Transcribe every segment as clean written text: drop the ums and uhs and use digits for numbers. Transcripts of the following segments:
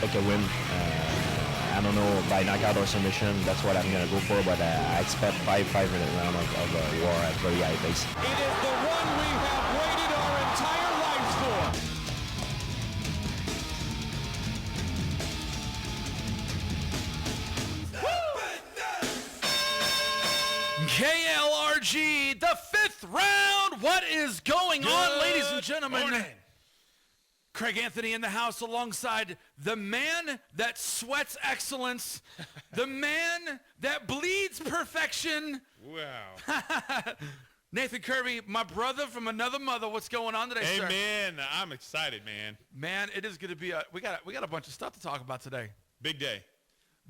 expect a win. I don't know, by knockout or submission. That's what I'm going to go for, but I expect 5-minute round of war at very high pace. It is the one we have waited our entire lives for. KLRG, the 5th round. What is going on, ladies and gentlemen? Morning. Craig Anthony in the house alongside the man that sweats excellence, the man that bleeds perfection. Wow. Nathan Kirby, my brother from another mother. What's going on today, sir? Amen. I'm excited, man. Man, it is going to be we got a bunch of stuff to talk about today. Big day.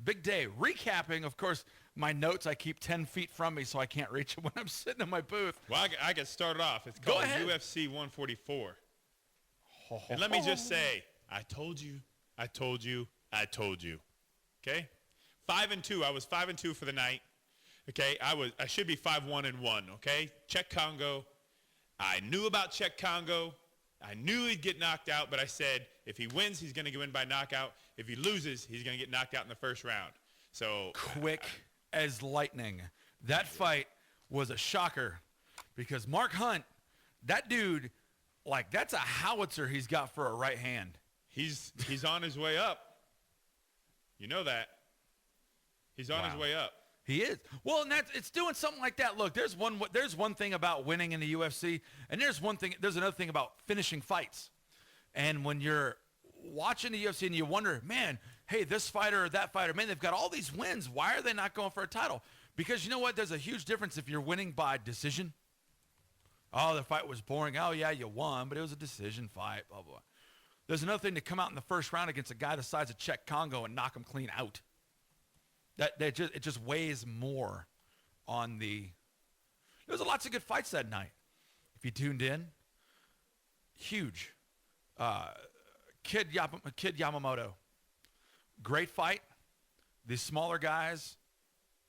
Big day. Recapping, of course, my notes I keep 10 feet from me so I can't reach them when I'm sitting in my booth. Well, I get started off. It's Go called ahead. UFC 144. And let me just say, I told you, I told you, I told you. Okay? 5-2. I was 5-2 for the night. Okay? I should be 5-1-1. Okay? Czech Congo. I knew about Czech Congo. I knew he'd get knocked out, but I said if he wins, he's going to win by knockout. If he loses, he's going to get knocked out in the first round. So Quick as lightning. That fight was a shocker because Mark Hunt, that dude, like, that's a howitzer he's got for a right hand. he's on his way up. You know that. He's on his way up. He is. Well, and it's doing something like that. Look, there's one thing about winning in the UFC, and there's another thing about finishing fights. And when you're watching the UFC and you wonder, man, hey, this fighter or that fighter, man, they've got all these wins. Why are they not going for a title? Because you know what? There's a huge difference if you're winning by decision. Oh, the fight was boring. Oh, yeah, you won, but it was a decision fight, blah, blah, blah. There's another thing to come out in the first round against a guy the size of Czech Congo and knock him clean out. It just weighs more on the. There was lots of good fights that night. If you tuned in, huge. Kid Yamamoto, great fight. These smaller guys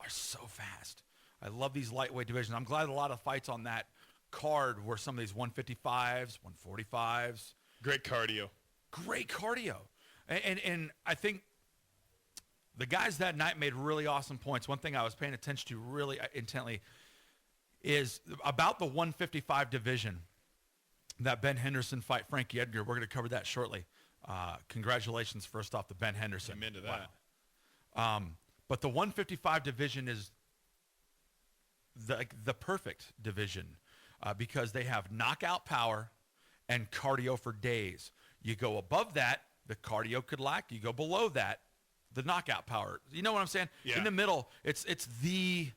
are so fast. I love these lightweight divisions. I'm glad a lot of fights on that card were some of these 155s, 145s. Great cardio. Great cardio. And I think the guys that night made really awesome points. One thing I was paying attention to really intently is about the 155 division, that Ben Henderson fight, Frankie Edgar. We're going to cover that shortly. Congratulations, first off, to Ben Henderson. I'm into that. Wow. But the 155 division is the perfect division because they have knockout power and cardio for days. You go above that, the cardio could lack. You go below that, the knockout power. You know what I'm saying? Yeah. In the middle, it's the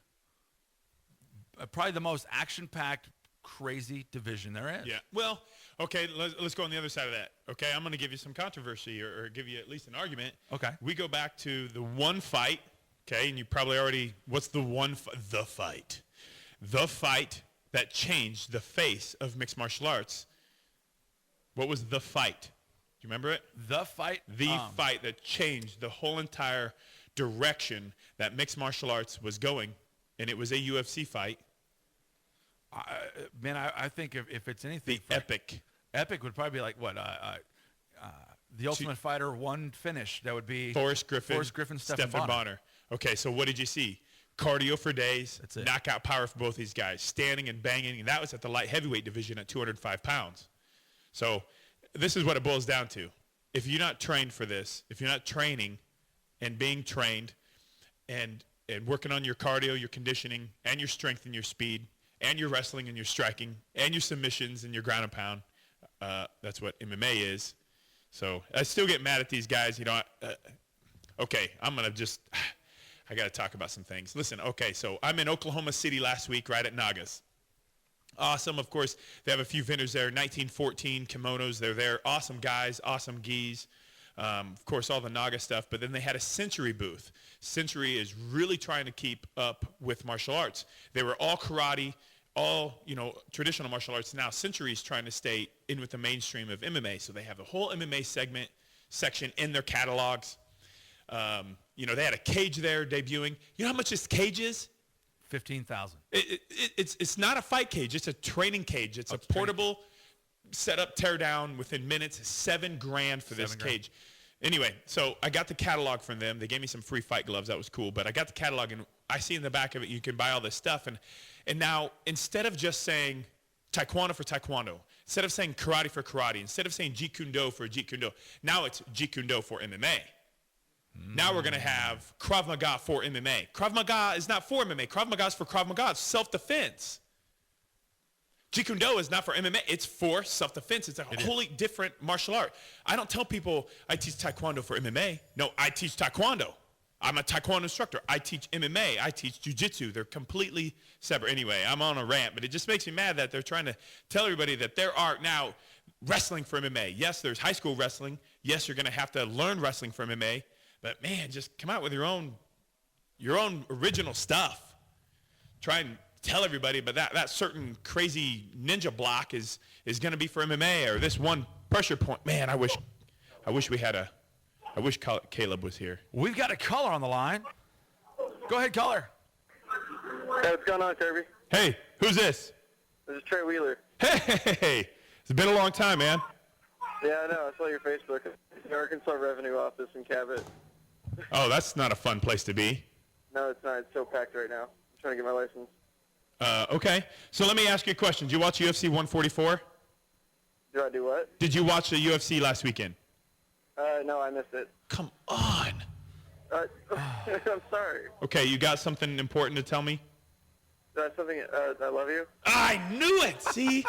probably the most action-packed, crazy division there is. Yeah. Well, okay, let's go on the other side of that. Okay, I'm going to give you some controversy or give you at least an argument. Okay. We go back to the one fight, okay, and you probably already, what's the one the fight? The fight that changed the face of mixed martial arts. What was the fight? Do you remember it? The fight? The fight that changed the whole entire direction that mixed martial arts was going, and it was a UFC fight. Man, I think if it's anything, The epic. Epic would probably be like what? The Ultimate Fighter one finish. That would be Forrest Griffin, Stephan Bonner. Okay, so what did you see? Cardio for days, That's it. knockout power for both these guys, standing and banging, and that was at the light heavyweight division at 205 pounds. So this is what it boils down to. If you're not trained for this, if you're not training and being trained and working on your cardio, your conditioning, and your strength and your speed, and your wrestling and your striking, and your submissions and your ground and pound, that's what MMA is. So I still get mad at these guys. You know, okay, I'm going to just, I got to talk about some things. Listen, okay, so I'm in Oklahoma City last week, right at Naga's. Awesome, of course, they have a few vendors there, 1914 kimonos, they're there. Awesome guys, awesome gis. Of course, all the Naga stuff, but then they had a Century booth. Century is really trying to keep up with martial arts. They were all karate, all, traditional martial arts. Now, Century is trying to stay in with the mainstream of MMA, so they have a whole MMA section in their catalogs. They had a cage there debuting. You know how much this cage is? $15,000. It's not a fight cage. It's a training cage. It's a portable, set up, tear down within minutes. $7,000 for this cage. Anyway, so I got the catalog from them. They gave me some free fight gloves. That was cool. But I got the catalog, and I see in the back of it you can buy all this stuff. And now, instead of just saying taekwondo for taekwondo, instead of saying karate for karate, instead of saying jeet kune do for jeet kune do, now it's jeet kune do for MMA. Now we're going to have Krav Maga for MMA. Krav Maga is not for MMA. Krav Maga is for Krav Maga. It's self-defense. Jeet Kune Do is not for MMA. It's for self-defense. It's a wholly different martial art. I don't tell people I teach Taekwondo for MMA. No, I teach Taekwondo. I'm a Taekwondo instructor. I teach MMA. I teach Jiu-Jitsu. They're completely separate. Anyway, I'm on a rant, but it just makes me mad that they're trying to tell everybody that there are now wrestling for MMA. Yes, there's high school wrestling. Yes, you're going to have to learn wrestling for MMA. But, man, just come out with your own original stuff. Try and tell everybody, but that certain crazy ninja block is going to be for MMA, or this one pressure point. Man, I wish Caleb was here. We've got a caller on the line. Go ahead, caller. Hey, what's going on, Kirby? Hey, who's this? This is Trey Wheeler. Hey, it's been a long time, man. Yeah, I know. I saw your Facebook. The Arkansas Revenue Office in Cabot. Oh, that's not a fun place to be. No, it's not. It's so packed right now. I'm trying to get my license. Okay, so let me ask you a question. Did you watch UFC 144? Do I do what? Did you watch the UFC last weekend? No, I missed it. Come on. I'm sorry. Okay, you got something important to tell me? Something, I love you? I knew it, see?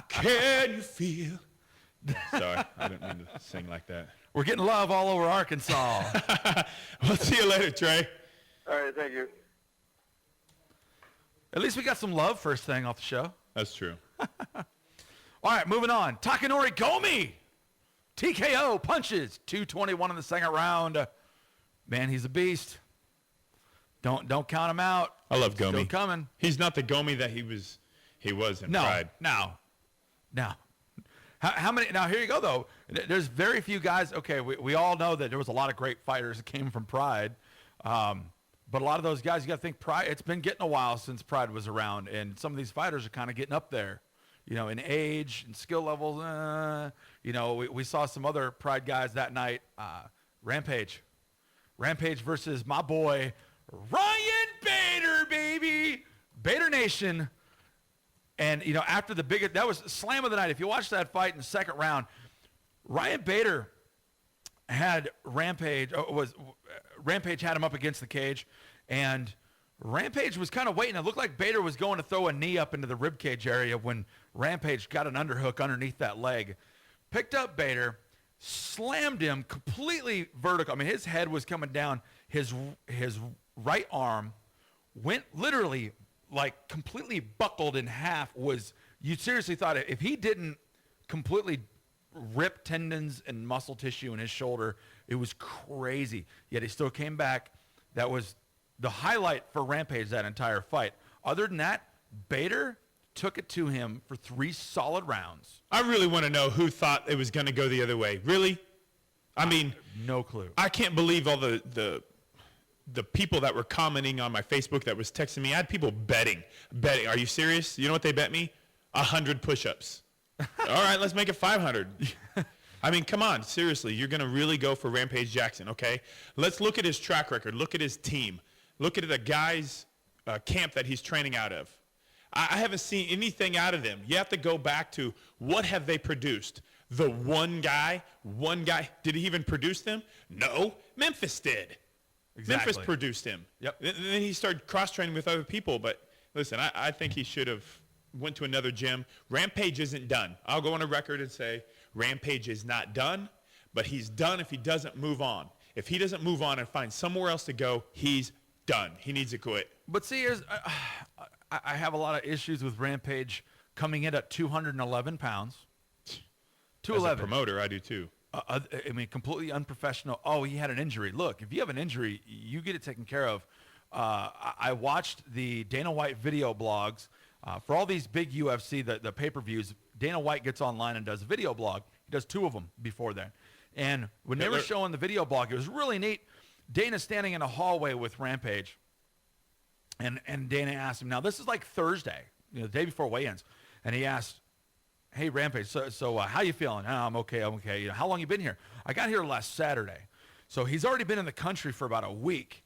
Can you feel? Sorry, I didn't mean to sing like that. We're getting love all over Arkansas. We'll see you later, Trey. All right, thank you. At least we got some love first thing off the show. That's true. All right, moving on. Takanori Gomi. TKO punches. 221 in the second round. Man, he's a beast. Don't count him out. I love Gomi. Still coming. He's not the Gomi that he was in Pride. No. How many? Now, here you go, though. There's very few guys. Okay, we all know that there was a lot of great fighters that came from Pride. But a lot of those guys, you got to think Pride. It's been getting a while since Pride was around, and some of these fighters are kind of getting up there, in age and skill levels. We saw some other Pride guys that night. Rampage versus my boy Ryan Bader, baby, Bader Nation. And after the biggest, that was slam of the night. If you watch that fight in the second round, Ryan Bader had Rampage had him up against the cage, and Rampage was kind of waiting. It looked like Bader was going to throw a knee up into the ribcage area when Rampage got an underhook underneath that leg, picked up Bader, slammed him completely vertical. I mean, his head was coming down. His right arm went literally like completely buckled in half. You seriously thought if he didn't completely rip tendons and muscle tissue in his shoulder, it was crazy. Yet he still came back. That was the highlight for Rampage that entire fight. Other than that, Bader took it to him for 3 solid rounds. I really want to know who thought it was going to go the other way. Really? I mean, no clue. I can't believe all the people that were commenting on my Facebook that was texting me. I had people betting. Are you serious? You know what they bet me? 100 push-ups. All right, let's make it 500. I mean, come on, seriously. You're going to really go for Rampage Jackson, okay? Let's look at his track record. Look at his team. Look at the guy's camp that he's training out of. I haven't seen anything out of them. You have to go back to what have they produced? The one guy. Did he even produce them? No. Memphis did. Exactly. Memphis produced him. Yep. And then he started cross-training with other people. But listen, I think he should have went to another gym. Rampage isn't done. I'll go on a record and say Rampage is not done, but he's done if he doesn't move on. If he doesn't move on and find somewhere else to go, he's done. He needs to quit. But see, I have a lot of issues with Rampage coming in at 211 pounds. 211. As a promoter, I do too. I mean, completely unprofessional. Oh, he had an injury. Look, if you have an injury, you get it taken care of. I watched the Dana White video blogs. For all these big UFC, the pay-per-views, Dana White gets online and does a video blog. He does 2 of them before that. And when they were showing the video blog, it was really neat. Dana's standing in a hallway with Rampage. And Dana asked him, now this is like Thursday, the day before weigh-ins. And he asked, hey, Rampage, so how you feeling? Oh, I'm okay. You know, how long you been here? I got here last Saturday. So he's already been in the country for about a week.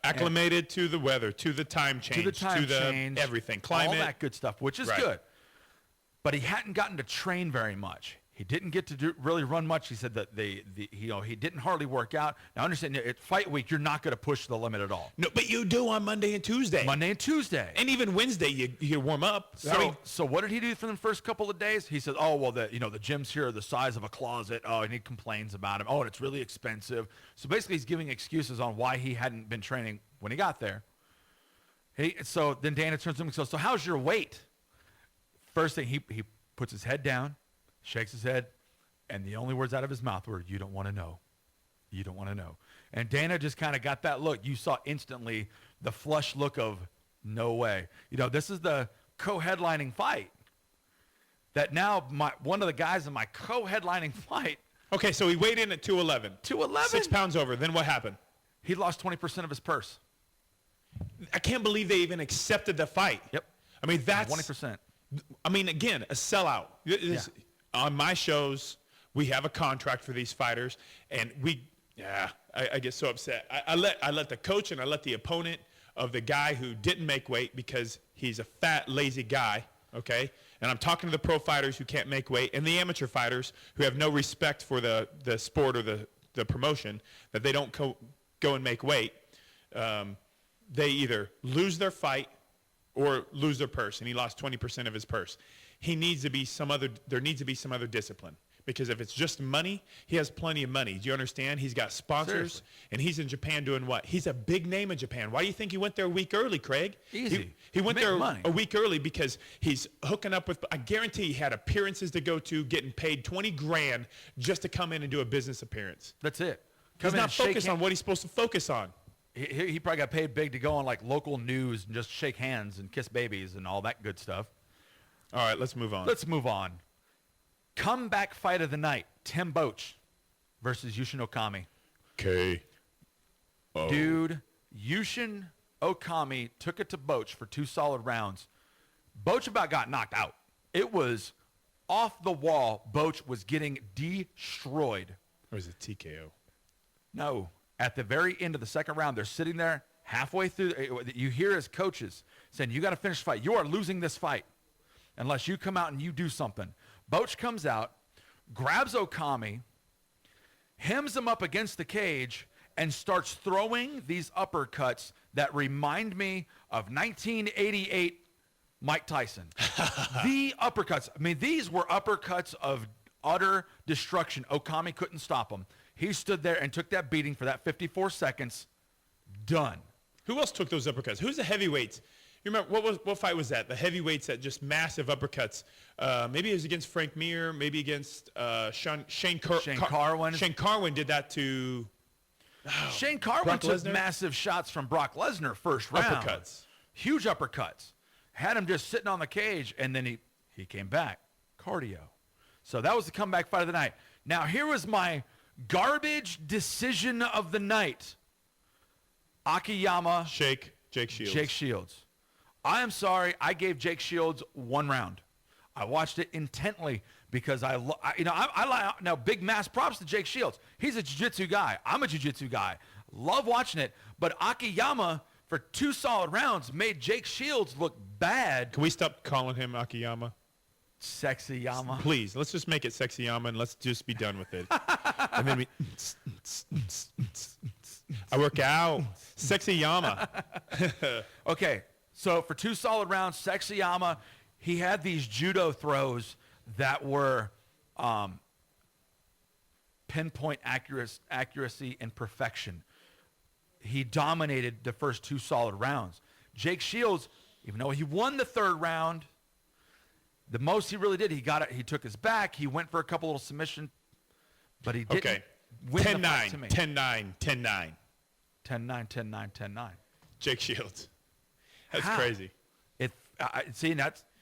Acclimated to the weather, to the time change, to the everything, climate. All that good stuff, which is good. But he hadn't gotten to train very much. He didn't get to really run much. He said that he didn't hardly work out. Now, understand, at fight week, you're not going to push the limit at all. No, but you do on Monday and Tuesday. And even Wednesday, you warm up. So what did he do for the first couple of days? He said, oh, well, the gyms here are the size of a closet. Oh, and he complains about him. Oh, and it's really expensive. So basically, he's giving excuses on why he hadn't been training when he got there. So then Dana turns to him and goes, so how's your weight? First thing, he puts his head down, shakes his head, and the only words out of his mouth were, you don't want to know. You don't want to know. And Dana just kind of got that look. You saw instantly the flush look of, no way. This is the co-headlining fight. That now one of the guys in my co-headlining fight. Okay, so he weighed in at 211. 211? 6 pounds over. Then what happened? He lost 20% of his purse. I can't believe they even accepted the fight. Yep. I mean, that's 20%. I mean, again, a sellout. On my shows, we have a contract for these fighters, and I get so upset. I let the coach and I let the opponent of the guy who didn't make weight because he's a fat, lazy guy, okay? And I'm talking to the pro fighters who can't make weight and the amateur fighters who have no respect for the sport or the promotion, that they don't go and make weight. They either lose their fight or lose their purse, and he lost 20% of his purse. There needs to be some other discipline, because if it's just money, he has plenty of money. Do you understand? He's got sponsors. Seriously. And he's in Japan doing what? He's a big name in Japan. Why do you think he went there a week early, Craig? Easy. He went there money. a week early because he's hooking up with, I guarantee he had appearances to go to, getting paid 20 grand just to come in and do a business appearance. That's it. He's not focused on what he's supposed to focus on. He probably got paid big to go on like local news and just shake hands and kiss babies and all that good stuff. All right, let's move on. Comeback fight of the night, Tim Boetsch versus Yushin Okami. Okay. Dude, Yushin Okami took it to Boetsch for 2 solid rounds. Boetsch about got knocked out. It was off the wall. Boetsch was getting destroyed. Or was it TKO? No. At the very end of the second round, they're sitting there halfway through. You hear his coaches saying, you got to finish the fight. You are losing this fight unless you come out and you do something. Boetsch comes out, grabs Okami, hems him up against the cage, and starts throwing these uppercuts that remind me of 1988 Mike Tyson. The uppercuts. I mean, these were uppercuts of utter destruction. Okami couldn't stop them. He stood there and took that beating for that 54 seconds. Done. Who else took those uppercuts? Who's the heavyweights? You remember, what fight was that? The heavyweights that just massive uppercuts. Maybe it was against Frank Mir, maybe against Shane Carwin. Shane Carwin did that to... Shane Carwin took massive shots from Brock Lesnar first round. Uppercuts. Huge uppercuts. Had him just sitting on the cage, and then he came back. Cardio. So that was the comeback fight of the night. Now, here was my garbage decision of the night. Akiyama. Jake Shields. I am sorry. I gave Jake Shields 1 round. I watched it intently because now big mass props to Jake Shields. He's a jiu-jitsu guy. I'm a jiu-jitsu guy. Love watching it. But Akiyama, for 2 solid rounds, made Jake Shields look bad. Can we stop calling him Akiyama? Sexy Yama. Please, let's just make it Sexy Yama and let's just be done with it. And then I work out. Sexy Yama. Okay, so for 2 solid rounds, Sexy Yama, he had these judo throws that were pinpoint accuracy and perfection. He dominated the first 2 solid rounds. Jake Shields, even though he won the 3rd round, the most he really did, he got it. He took his back. He went for a couple little submission, but he didn't win the fight to me. 10-9, 10-9. 10-9, 10-9, 10-9. Jake Shields. That's crazy.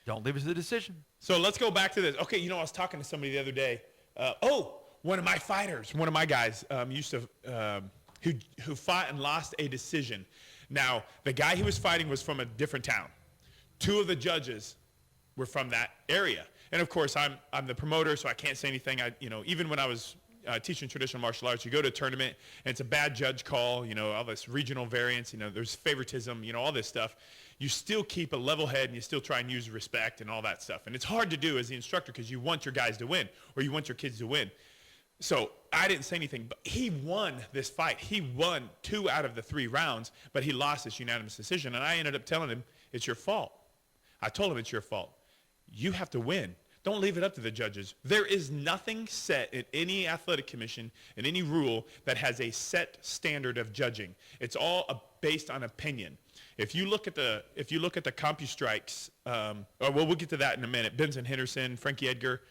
Don't leave us to the decision. So let's go back to this. Okay, I was talking to somebody the other day. One of my fighters, one of my guys used to, who fought and lost a decision. Now, the guy he was fighting was from a different town. 2 of the judges were from that area. And of course, I'm the promoter, so I can't say anything. Even when I was teaching traditional martial arts, you go to a tournament and it's a bad judge call, all this regional variance, there's favoritism, all this stuff. You still keep a level head and you still try and use respect and all that stuff. And it's hard to do as the instructor because you want your guys to win or you want your kids to win. So I didn't say anything, but he won this fight. He won 2 out of the 3 rounds, but he lost this unanimous decision. And I ended up telling him, it's your fault. I told him it's your fault. You have to win. Don't leave it up to the judges. There is nothing set in any athletic commission, in any rule, that has a set standard of judging. It's all based on opinion. If you look at the CompuStrikes, we'll get to that in a minute. Benson Henderson, Frankie Edgar.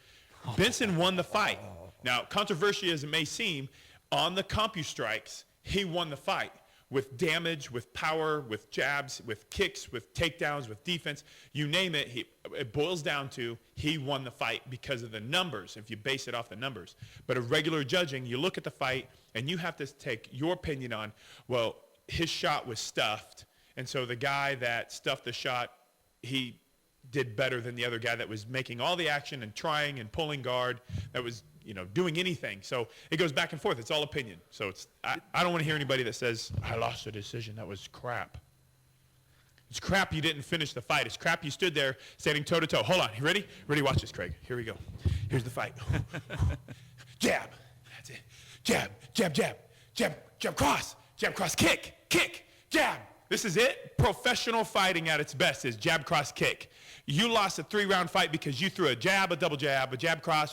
Benson won the fight. Now, controversial as it may seem, on the CompuStrikes, he won the fight with damage, with power, with jabs, with kicks, with takedowns, with defense. You name it, it boils down to he won the fight because of the numbers, if you base it off the numbers. But a regular judging, you look at the fight, and you have to take your opinion on, well, his shot was stuffed, and so the guy that stuffed the shot, he did better than the other guy that was making all the action and trying and pulling guard, that was doing anything. So it goes back and forth. It's all opinion. So I don't want to hear anybody that says, I lost the decision. That was crap. It's crap you didn't finish the fight. It's crap you stood there standing toe-to-toe. Hold on. You ready? Ready? Watch this, Craig. Here we go. Here's the fight. Jab. That's it. Jab, jab, jab, jab, jab, cross, kick, jab. This is it. Professional fighting at its best is jab, cross, kick. You lost a 3-round fight because you threw a jab, a double jab, a jab, cross,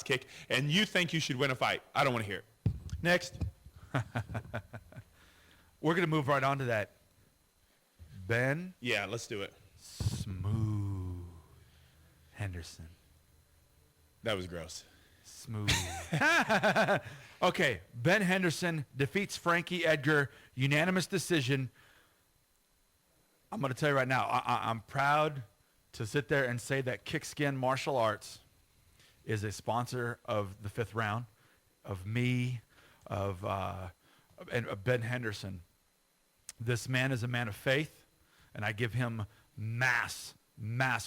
kick, and you think you should win a fight. I don't want to hear it. Next. We're going to move right on to that. Ben? Yeah, let's do it. Smooth Henderson. That was gross. Smooth. Okay, Ben Henderson defeats Frankie Edgar, unanimous decision. I'm going to tell you right now, I'm proud to sit there and say that Kickskin Martial Arts is a sponsor of the 5th round, of me, of Ben Henderson. This man is a man of faith, and I give him mass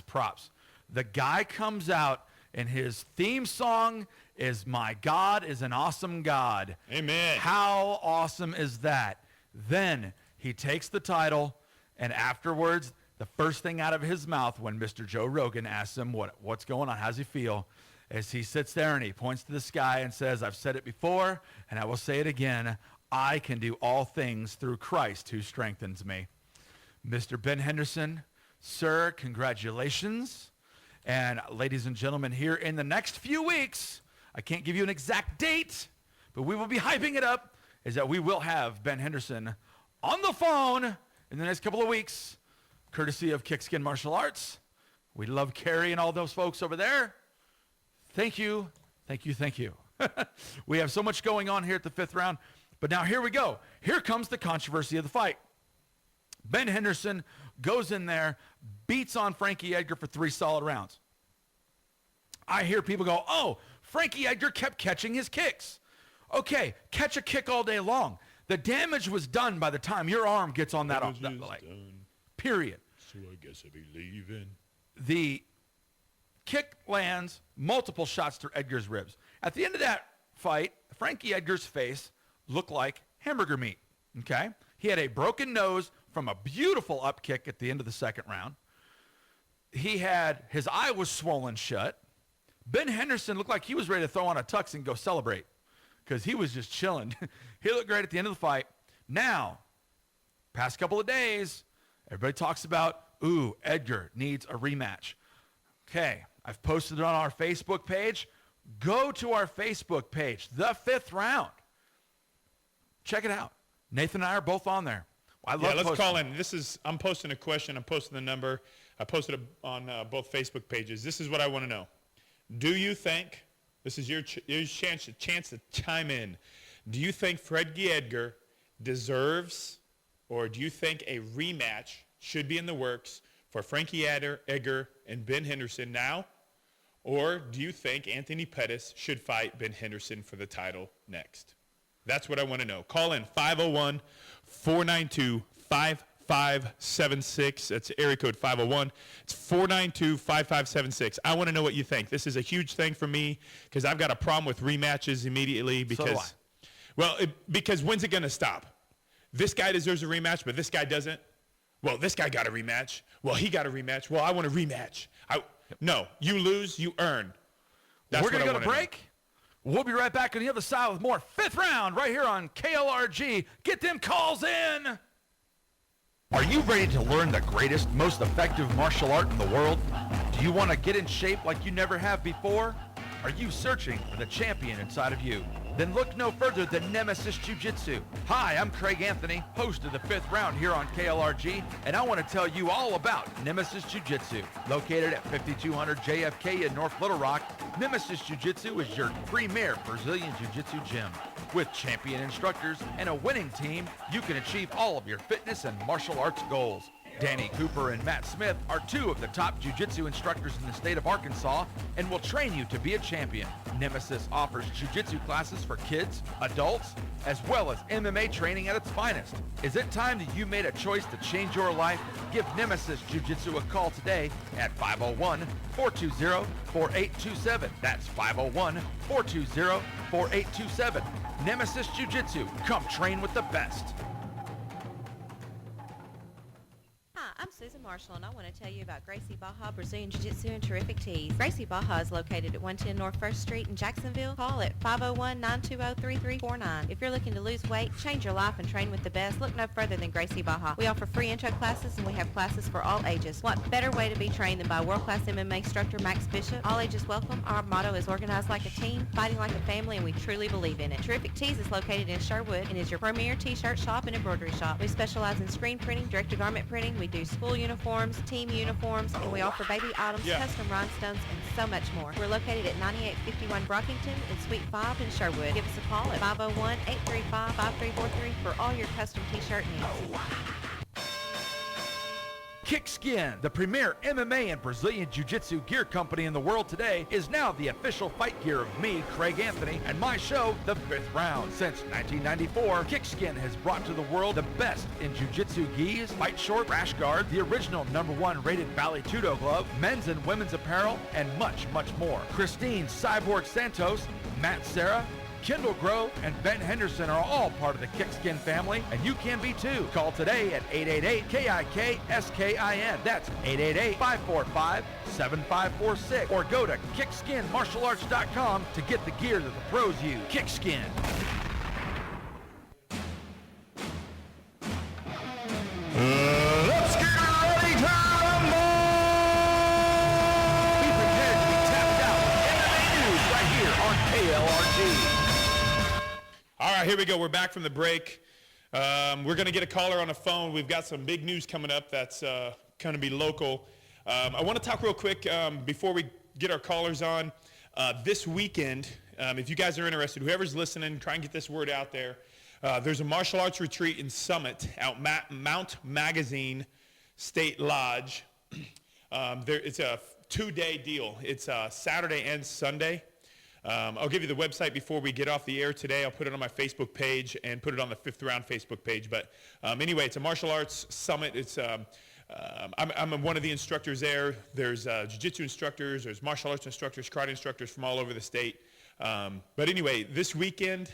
props. The guy comes out, and his theme song is "My God is an Awesome God." Amen. How awesome is that? Then he takes the title, and afterwards, the first thing out of his mouth when Mr. Joe Rogan asks him what's going on, how's he feel, is he sits there and he points to the sky and says, I've said it before, and I will say it again, I can do all things through Christ who strengthens me. Mr. Ben Henderson, sir, congratulations. And ladies and gentlemen, here in the next few weeks, I can't give you an exact date, but we will be hyping it up, is that we will have Ben Henderson on the phone in the next couple of weeks, courtesy of Kickskin Martial Arts. We love Carrie and all those folks over there. Thank you. We have so much going on here at the 5th round. But now here we go. Here comes the controversy of the fight. Ben Henderson goes in there, beats on Frankie Edgar for 3 solid rounds. I hear people go, oh, Frankie Edgar kept catching his kicks. Okay, catch a kick all day long. The damage was done by the time your arm gets on that period. So I guess I'll be leaving. The kick lands multiple shots through Edgar's ribs. At the end of that fight, Frankie Edgar's face looked like hamburger meat, okay? He had a broken nose from a beautiful up kick at the end of the 2nd round. His eye was swollen shut. Ben Henderson looked like he was ready to throw on a tux and go celebrate because he was just chilling. He looked great at the end of the fight. Now, past couple of days, everybody talks about, Edgar needs a rematch. Okay, I've posted it on our Facebook page. Go to our Facebook page, The 5th Round. Check it out. Nathan and I are both on there. Let's call in. I'm posting a question. I'm posting the number. I posted it on both Facebook pages. This is what I want to know. Do you think, this is your chance to chime in, do you think Frankie Edgar deserves, or do you think a rematch should be in the works for Frankie Edgar and Ben Henderson now? Or do you think Anthony Pettis should fight Ben Henderson for the title next? That's what I want to know. Call in 501-492-5555. 492-5576. That's area code 501. It's 492-5576. I want to know what you think. This is a huge thing for me because I've got a problem with rematches immediately because, because when's it going to stop? This guy deserves a rematch, but this guy doesn't. Well, this guy got a rematch. Well, he got a rematch. Well, I want a rematch. No, you lose, you earn. We're going to go to break. We'll be right back on the other side with more Fifth Round right here on KLRG. Get them calls in. Are you ready to learn the greatest, most effective martial art in the world? Do you want to get in shape like you never have before? Are you searching for the champion inside of you? Then look no further than Nemesis Jiu-Jitsu. Hi, I'm Craig Anthony, host of the Fifth Round here on KLRG, and I want to tell you all about Nemesis Jiu-Jitsu. Located at 5200 JFK in North Little Rock, Nemesis Jiu-Jitsu is your premier Brazilian Jiu-Jitsu gym. With champion instructors and a winning team, you can achieve all of your fitness and martial arts goals. Danny Cooper and Matt Smith are two of the top jiu-jitsu instructors in the state of Arkansas and will train you to be a champion. Nemesis offers jiu-jitsu classes for kids, adults, as well as MMA training at its finest. Is it time that you made a choice to change your life? Give Nemesis Jiu-Jitsu a call today at 501-420-4827. That's 501-420-4827. Nemesis Jiu-Jitsu. Come train with the best. Hi, I'm Susan Marshall, and I want to tell you about Gracie Baja Brazilian Jiu-Jitsu and Terrific Tees. Gracie Baja is located at 110 North 1st Street in Jacksonville. Call at 501-920-3349. If you're looking to lose weight, change your life, and train with the best, look no further than Gracie Baja. We offer free intro classes, and we have classes for all ages. What better way to be trained than by world-class MMA instructor Max Bishop? All ages welcome. Our motto is organized like a team, fighting like a family, and we truly believe in it. Terrific Tees is located in Sherwood and is your premier t-shirt shop and embroidery shop. We specialize in screen printing, direct-to-garment printing. We do school uniforms, team uniforms, and we offer baby items, custom rhinestones, and so much more. We're located at 9851 Brockington in Suite 5 in Sherwood. Give us a call at 501-835-5343 for all your custom t-shirt needs. Kickskin, the premier MMA and Brazilian Jiu-Jitsu gear company in the world today, is now the official fight gear of me, Craig Anthony, and my show, The Fifth Round. Since 1994, Kickskin has brought to the world the best in Jiu-Jitsu gis, fight short, rash guard, the original #1 rated Valley Tudo glove, men's and women's apparel, and much, much more. Christine Cyborg Santos, Matt Serra, Kendall Grove, and Ben Henderson are all part of the Kickskin family, and you can be too. Call today at 888-KIK-SKIN. That's 888-545-7546. Or go to kickskinmartialarts.com to get the gear that the pros use. Kickskin. Let's get ready to rumble! Be prepared to be tapped out with MMA news right here on KLRG. All right, here we go. We're back from the break. We're going to get a caller on the phone. We've got some big news coming up that's going to be local. I want to talk real quick before we get our callers on. This weekend, if you guys are interested, whoever's listening, try and get this word out there. There's a martial arts retreat in Summit out Mount Magazine State Lodge. It's a 2-day deal. It's Saturday and Sunday. I'll give you the website before we get off the air today. I'll put it on my Facebook page and put it on the Fifth Round Facebook page. But anyway, it's a martial arts summit. It's I'm one of the instructors there. There's jiu-jitsu instructors, there's martial arts instructors, karate instructors from all over the state. But anyway, this weekend,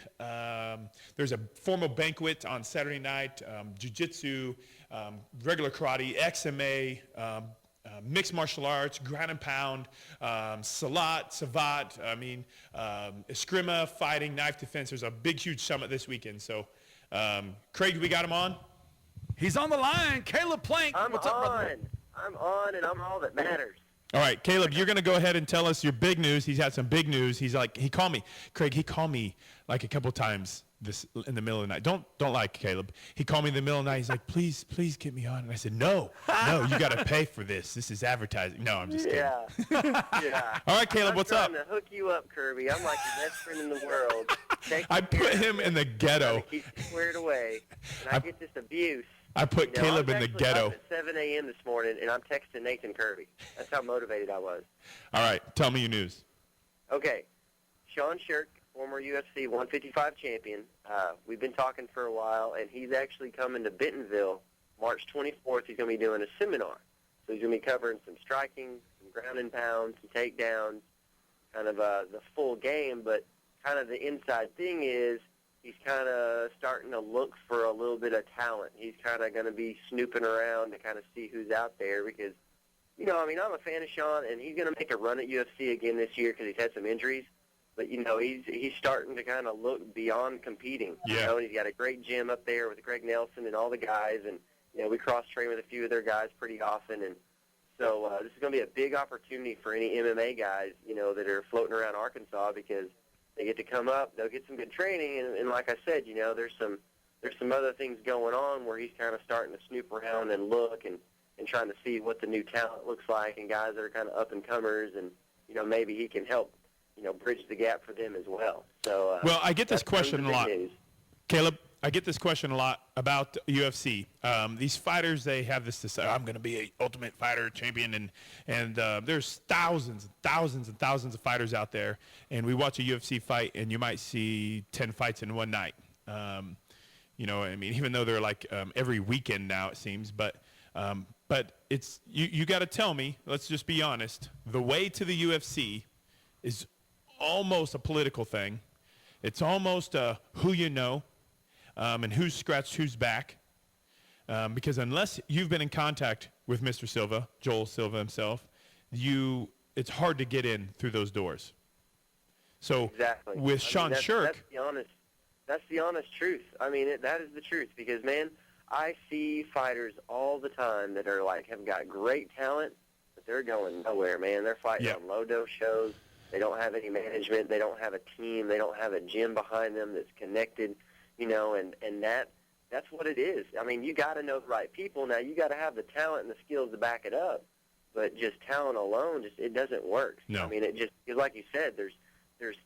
there's a formal banquet on Saturday night, jiu-jitsu, regular karate, XMA, mixed martial arts, ground and pound, salat, savat, eskrima, fighting, knife defense. There's a big, huge summit this weekend. So, Craig, we got him on? He's on the line. Caleb Plank. What's up, brother? I'm on, and I'm all that matters. All right, Caleb, you're going to go ahead and tell us your big news. He's had some big news. He called me. Craig, he called me like a couple times in the middle of the night. Don't lie, Caleb. He called me in the middle of the night. He's like, please get me on. And I said, no, you got to pay for this. This is advertising. No, I'm just kidding. Yeah. All right, Caleb, what's up? I'm trying to hook you up, Kirby. I'm like your best friend in the world. I put him in the ghetto. Keep you squared away, and I get this abuse. I put Caleb in the ghetto. I was actually up at 7 a.m. this morning, and I'm texting Nathan Kirby. That's how motivated I was. All right, tell me your news. Okay. Sean Shirk, former UFC 155 champion. We've been talking for a while, and he's actually coming to Bentonville March 24th, he's going to be doing a seminar. So he's going to be covering some striking, some ground and pound, some takedowns, kind of the full game. But kind of the inside thing is he's kind of starting to look for a little bit of talent. He's kind of going to be snooping around to kind of see who's out there because, you know, I mean, I'm a fan of Sean, and he's going to make a run at UFC again this year because he's had some injuries. But, you know, he's starting to kind of look beyond competing. Yeah. You know, and he's got a great gym up there with Greg Nelson and all the guys. And, you know, we cross-train with a few of their guys pretty often. And so this is going to be a big opportunity for any MMA guys, you know, that are floating around Arkansas because they get to come up, they'll get some good training. And like I said, you know, there's some other things going on where he's kind of starting to snoop around and look and trying to see what the new talent looks like and guys that are kind of up-and-comers. And, you know, maybe he can help, you know, bridge the gap for them as well. So, well, I get this question a lot. News. Caleb, I get this question a lot about UFC. These fighters, they have this to say, I'm going to be an Ultimate Fighter champion, and there's thousands and thousands and thousands of fighters out there, and we watch a UFC fight, and you might see 10 fights in one night. You know, I mean, even though they're like every weekend now, it seems, but it's you got to tell me, let's just be honest, the way to the UFC is almost a political thing. It's almost who you know. And who's scratched who's back. Because unless you've been in contact with Mr. Silva, Joel Silva himself, it's hard to get in through those doors. So exactly. With Sean Shirk. That's the honest truth. I mean, that is the truth because, man, I see fighters all the time that are like, have got great talent, but they're going nowhere, man. They're fighting on low-dose shows. They don't have any management. They don't have a team. They don't have a gym behind them that's connected. You know, and that's what it is. I mean, you got to know the right people. Now, you got to have the talent and the skills to back it up, but just talent alone, it doesn't work. No. I mean, it just, because like you said, there's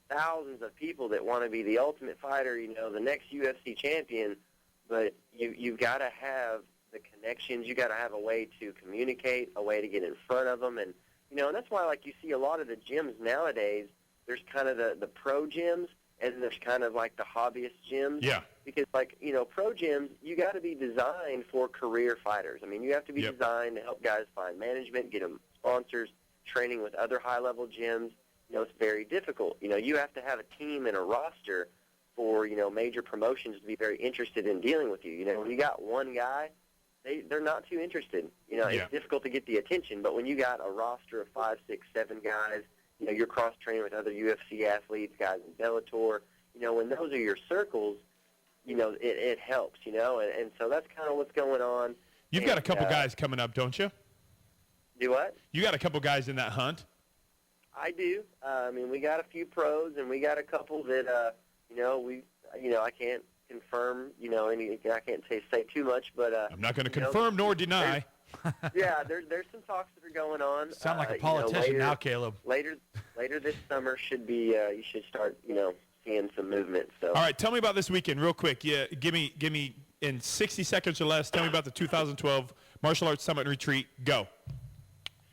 thousands of people that want to be the Ultimate Fighter, you know, the next UFC champion, but you've got to have the connections. You got to have a way to communicate, a way to get in front of them, and you know, and that's why, like, you see a lot of the gyms nowadays. There's kind of the pro gyms. And there's kind of like the hobbyist gyms. Yeah. Because, like, you know, pro gyms, you got to be designed for career fighters. I mean, you have to be designed to help guys find management, get them sponsors, training with other high-level gyms. You know, it's very difficult. You know, you have to have a team and a roster for, you know, major promotions to be very interested in dealing with you. You know, when you got one guy, they're not too interested. You know, it's difficult to get the attention. But when you got a roster of 5, 6, 7 guys, you know, you're cross-training with other UFC athletes, guys in Bellator. You know, when those are your circles, you know, it helps, you know. And so that's kind of what's going on. You've got a couple guys coming up, don't you? Do what? You got a couple guys in that hunt? I do. I mean, we got a few pros, and we got a couple that, you know, I can't confirm, you know, I can't say too much, but I'm not going to confirm nor deny. Yeah, there's some talks that are going on. Sound like a politician now, Caleb. Later this summer should be you should start, you know, seeing some movement. So. All right, tell me about this weekend real quick. Yeah, give me in 60 seconds or less. Tell me about the 2012 Martial Arts Summit and Retreat. Go.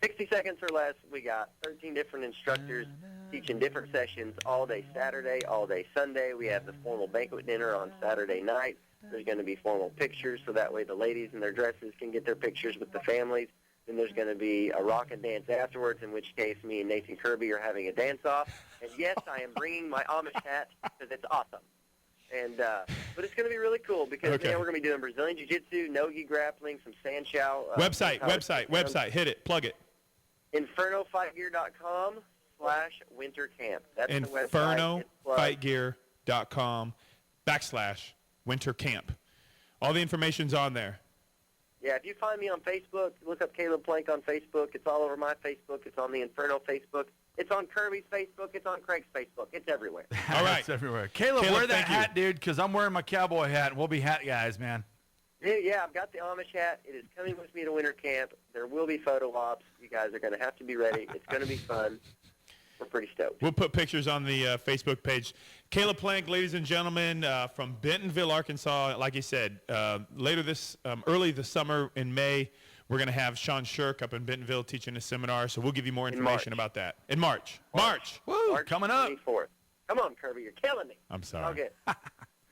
60 seconds or less. We got 13 different instructors teaching different sessions all day Saturday, all day Sunday. We have the formal banquet dinner on Saturday night. There's going to be formal pictures, so that way the ladies in their dresses can get their pictures with the families. Then there's going to be a rock and dance afterwards, in which case me and Nathan Kirby are having a dance-off. And, yes, I am bringing my Amish hat because it's awesome. And but it's going to be really cool because man, we're going to be doing Brazilian Jiu-Jitsu, no-gi grappling, some sand chow. Website. Hit it. Plug it. InfernoFightGear.com/wintercamp. That's the website. InfernoFightGear.com/wintercamp. All the information's on there. Yeah, if you find me on Facebook, look up Caleb Plank on Facebook. It's all over my Facebook. It's on the Inferno Facebook. It's on Kirby's Facebook. It's on Craig's Facebook. It's everywhere. All right. It's everywhere. Caleb, wear that hat, dude, because I'm wearing my cowboy hat, and we'll be hat guys, man. Yeah, I've got the Amish hat. It is coming with me to winter camp. There will be photo ops. You guys are going to have to be ready. It's going to be fun. We're pretty stoked. We'll put pictures on the Facebook page. Caleb Plank, ladies and gentlemen, from Bentonville, Arkansas. Like he said, early this summer in May, we're going to have Sean Shirk up in Bentonville teaching a seminar. So we'll give you more information about that. In March. Woo, March coming up. 24th. Come on, Kirby. You're killing me. I'm sorry. Okay.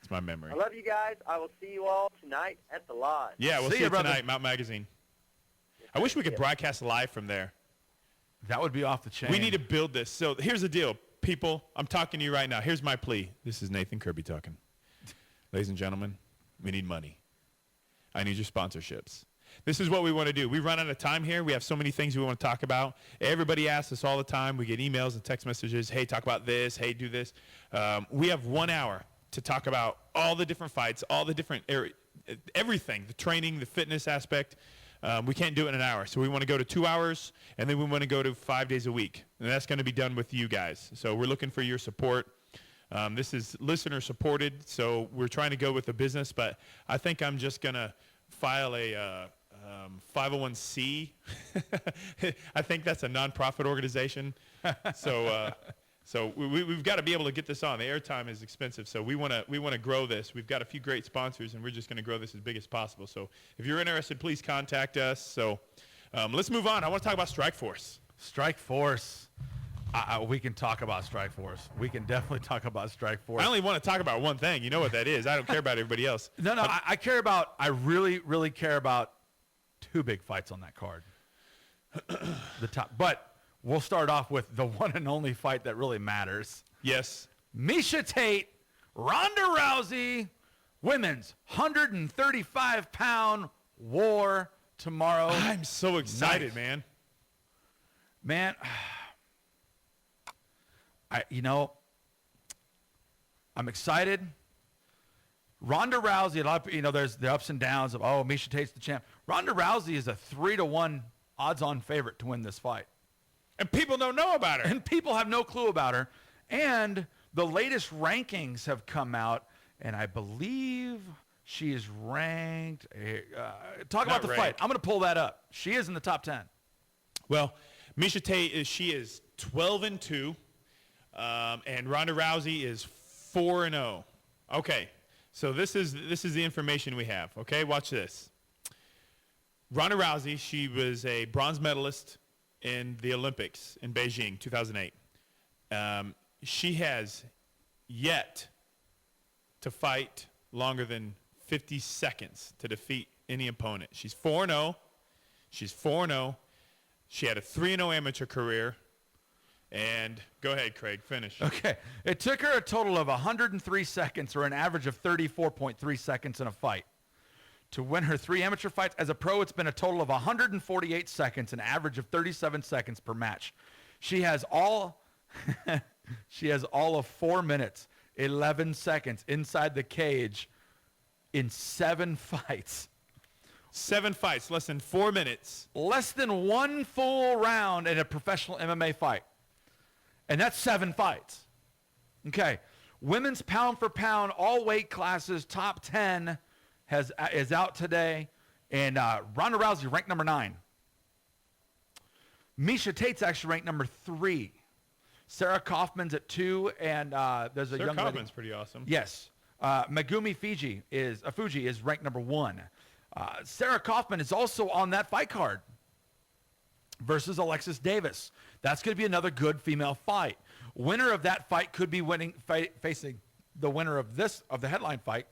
That's my memory. I love you guys. I will see you all tonight at the Lodge. Yeah, we'll see you tonight, Mount Magazine. I wish we could broadcast live from there. That would be off the chain. We need to build this. So here's the deal, people. I'm talking to you right now. Here's my plea. This is Nathan Kirby talking. Ladies and gentlemen, we need money. I need your sponsorships. This is what we want to do. We run out of time here. We have so many things we want to talk about. Everybody asks us all the time. We get emails and text messages. Hey, talk about this. Hey, do this. We have 1 hour to talk about all the different fights, all the different everything, the training, the fitness aspect. We can't do it in an hour. So we want to go to 2 hours, and then we want to go to 5 days a week. And that's going to be done with you guys. So we're looking for your support. This is listener supported, so we're trying to go with the business, but I think I'm just going to file a 501c. I think that's a nonprofit organization. So we've got to be able to get this on. The airtime is expensive, so we want to grow this. We've got a few great sponsors, and we're just going to grow this as big as possible. So if you're interested, please contact us. So let's move on. I want to talk about Strikeforce. Strikeforce. We can talk about Strikeforce. We can definitely talk about Strikeforce. I only want to talk about one thing. You know what that is. I don't care about everybody else. No, I really, really care about 2 big fights on that card. The top. But we'll start off with the one and only fight that really matters. Yes. Miesha Tate, Ronda Rousey, women's 135-pound war tomorrow. I'm so excited, night. Man. I'm excited. Ronda Rousey, a lot of, there's the ups and downs of, Miesha Tate's the champ. Ronda Rousey is a 3-1 odds-on favorite to win this fight. And people don't know about her. And people have no clue about her. And the latest rankings have come out, and I believe she is ranked. Talk about the fight. I'm going to pull that up. She is in the top 10. Well, Miesha Tate is 12-2. And Ronda Rousey is 4-0. Okay, so this is the information we have. Okay, watch this. Ronda Rousey, she was a bronze medalist in the Olympics in Beijing, 2008. She has yet to fight longer than 50 seconds to defeat any opponent. She's 4-0. She's 4-0. She had a 3-0 amateur career. And go ahead, Craig, finish. Okay. It took her a total of 103 seconds, or an average of 34.3 seconds in a fight, to win her 3 amateur fights. As a pro, it's been a total of 148 seconds, an average of 37 seconds per match. She has all of 4 minutes, 11 seconds inside the cage in 7 fights. 7 fights, less than 4 minutes. Less than 1 full round in a professional MMA fight. And that's 7 fights. Okay. Women's pound for pound, all weight classes, top 10 is out today. And Ronda Rousey ranked number 9. Miesha Tate's actually ranked number 3. Sarah Kaufman's at 2, and there's a Sarah young Kaufman's lady. pretty awesome. Yes. Megumi Fuji is ranked number 1. Sarah Kaufman is also on that fight card versus Alexis Davis. That's going to be another good female fight. Winner of that fight could be facing the winner of the headline fight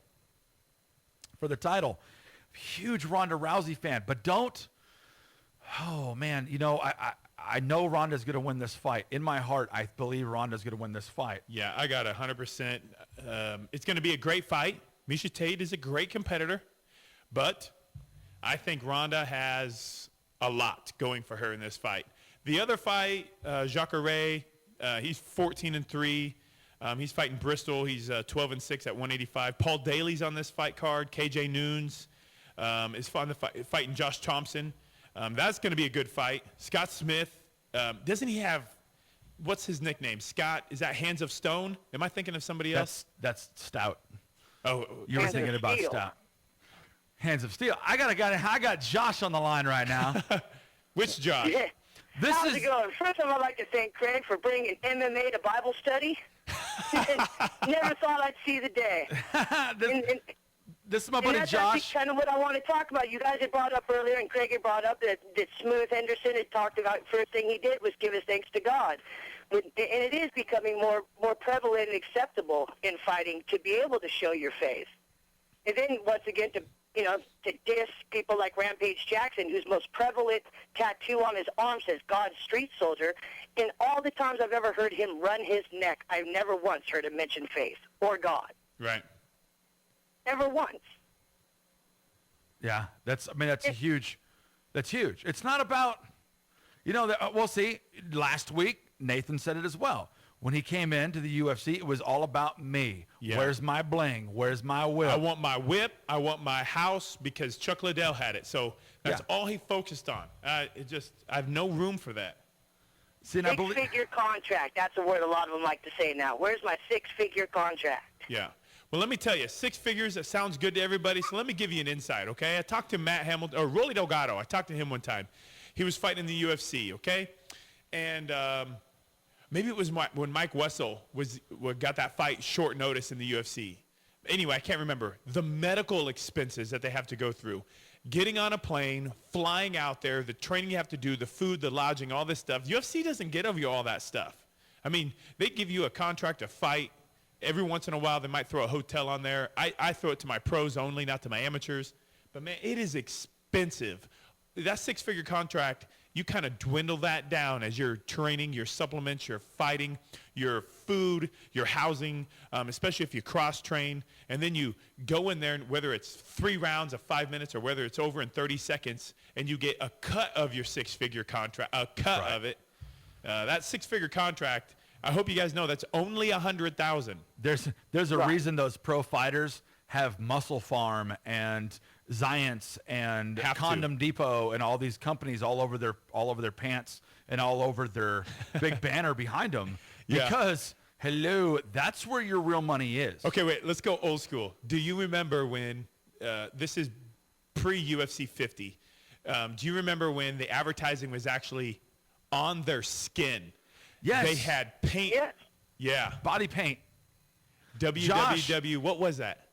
for the title. Huge Ronda Rousey fan, but don't. Oh man, I know Ronda's going to win this fight. In my heart, I believe Ronda's going to win this fight. Yeah, I got 100%. It's going to be a great fight. Miesha Tate is a great competitor, but I think Ronda has a lot going for her in this fight. The other fight, Jacare, he's 14-3. He's fighting Bristol. He's 12-6 at 185. Paul Daly's on this fight card. KJ Noons is fighting Josh Thompson. That's going to be a good fight. Scott Smith, doesn't he have, what's his nickname? Scott, is that Hands of Stone? Am I thinking of somebody else? That's Stout. Oh, you were thinking about Stout. Hands of Steel. I got Josh on the line right now. Which Josh? Yeah. How's it going? First of all, I'd like to thank Craig for bringing MMA to Bible study. Never thought I'd see the day. This is my And buddy that's Josh. actually kind of what I want to talk about. You guys had brought up earlier, and Craig had brought up that Smooth Henderson had talked about. First thing he did was give his thanks to God, and it is becoming more prevalent and acceptable in fighting to be able to show your face. And then once again to diss people like Rampage Jackson, whose most prevalent tattoo on his arm says "God Street Soldier." In all the times I've ever heard him run his neck, I've never once heard him mention faith or God. Right. Never once. Yeah, that's huge. That's huge. It's not about, we'll see. Last week, Nathan said it as well. When he came into the UFC, it was all about me. Yeah. Where's my bling? Where's my whip? I want my whip. I want my house because Chuck Liddell had it. So that's all he focused on. I have no room for that. See, and I Six-figure contract. That's a word a lot of them like to say now. Where's my six-figure contract? Yeah. Well, let me tell you, 6 figures, that sounds good to everybody, so let me give you an insight, okay? I talked to Matt Hamilton, or Rolly Delgado. I talked to him one time. He was fighting in the UFC, okay? And maybe it was when Mike Wessel got that fight short notice in the UFC. Anyway, I can't remember. The medical expenses that they have to go through. Getting on a plane, flying out there, the training you have to do, the food, the lodging, all this stuff. UFC doesn't give you all that stuff. I mean, they give you a contract to fight. Every once in a while, they might throw a hotel on there. I throw it to my pros only, not to my amateurs. But, man, it is expensive. That 6-figure contract, you kind of dwindle that down as you're training, your supplements, your fighting, your food, your housing, especially if you cross-train. And then you go in there, and whether it's 3 rounds of 5 minutes or whether it's over in 30 seconds, and you get a cut of your 6-figure contract, a cut of it. That 6-figure contract, I hope you guys know that's only $100,000. There's a reason those pro fighters have Muscle Farm and Zions and Condom Depot and all these companies all over their pants and all over their big banner behind them. Because hello, that's where your real money is. Okay, wait, let's go old school. Do you remember when this is pre-UFC 50? Do you remember when the advertising was actually on their skin? Yes. They had paint. Yes. Yeah. Body paint. WWW. What was that?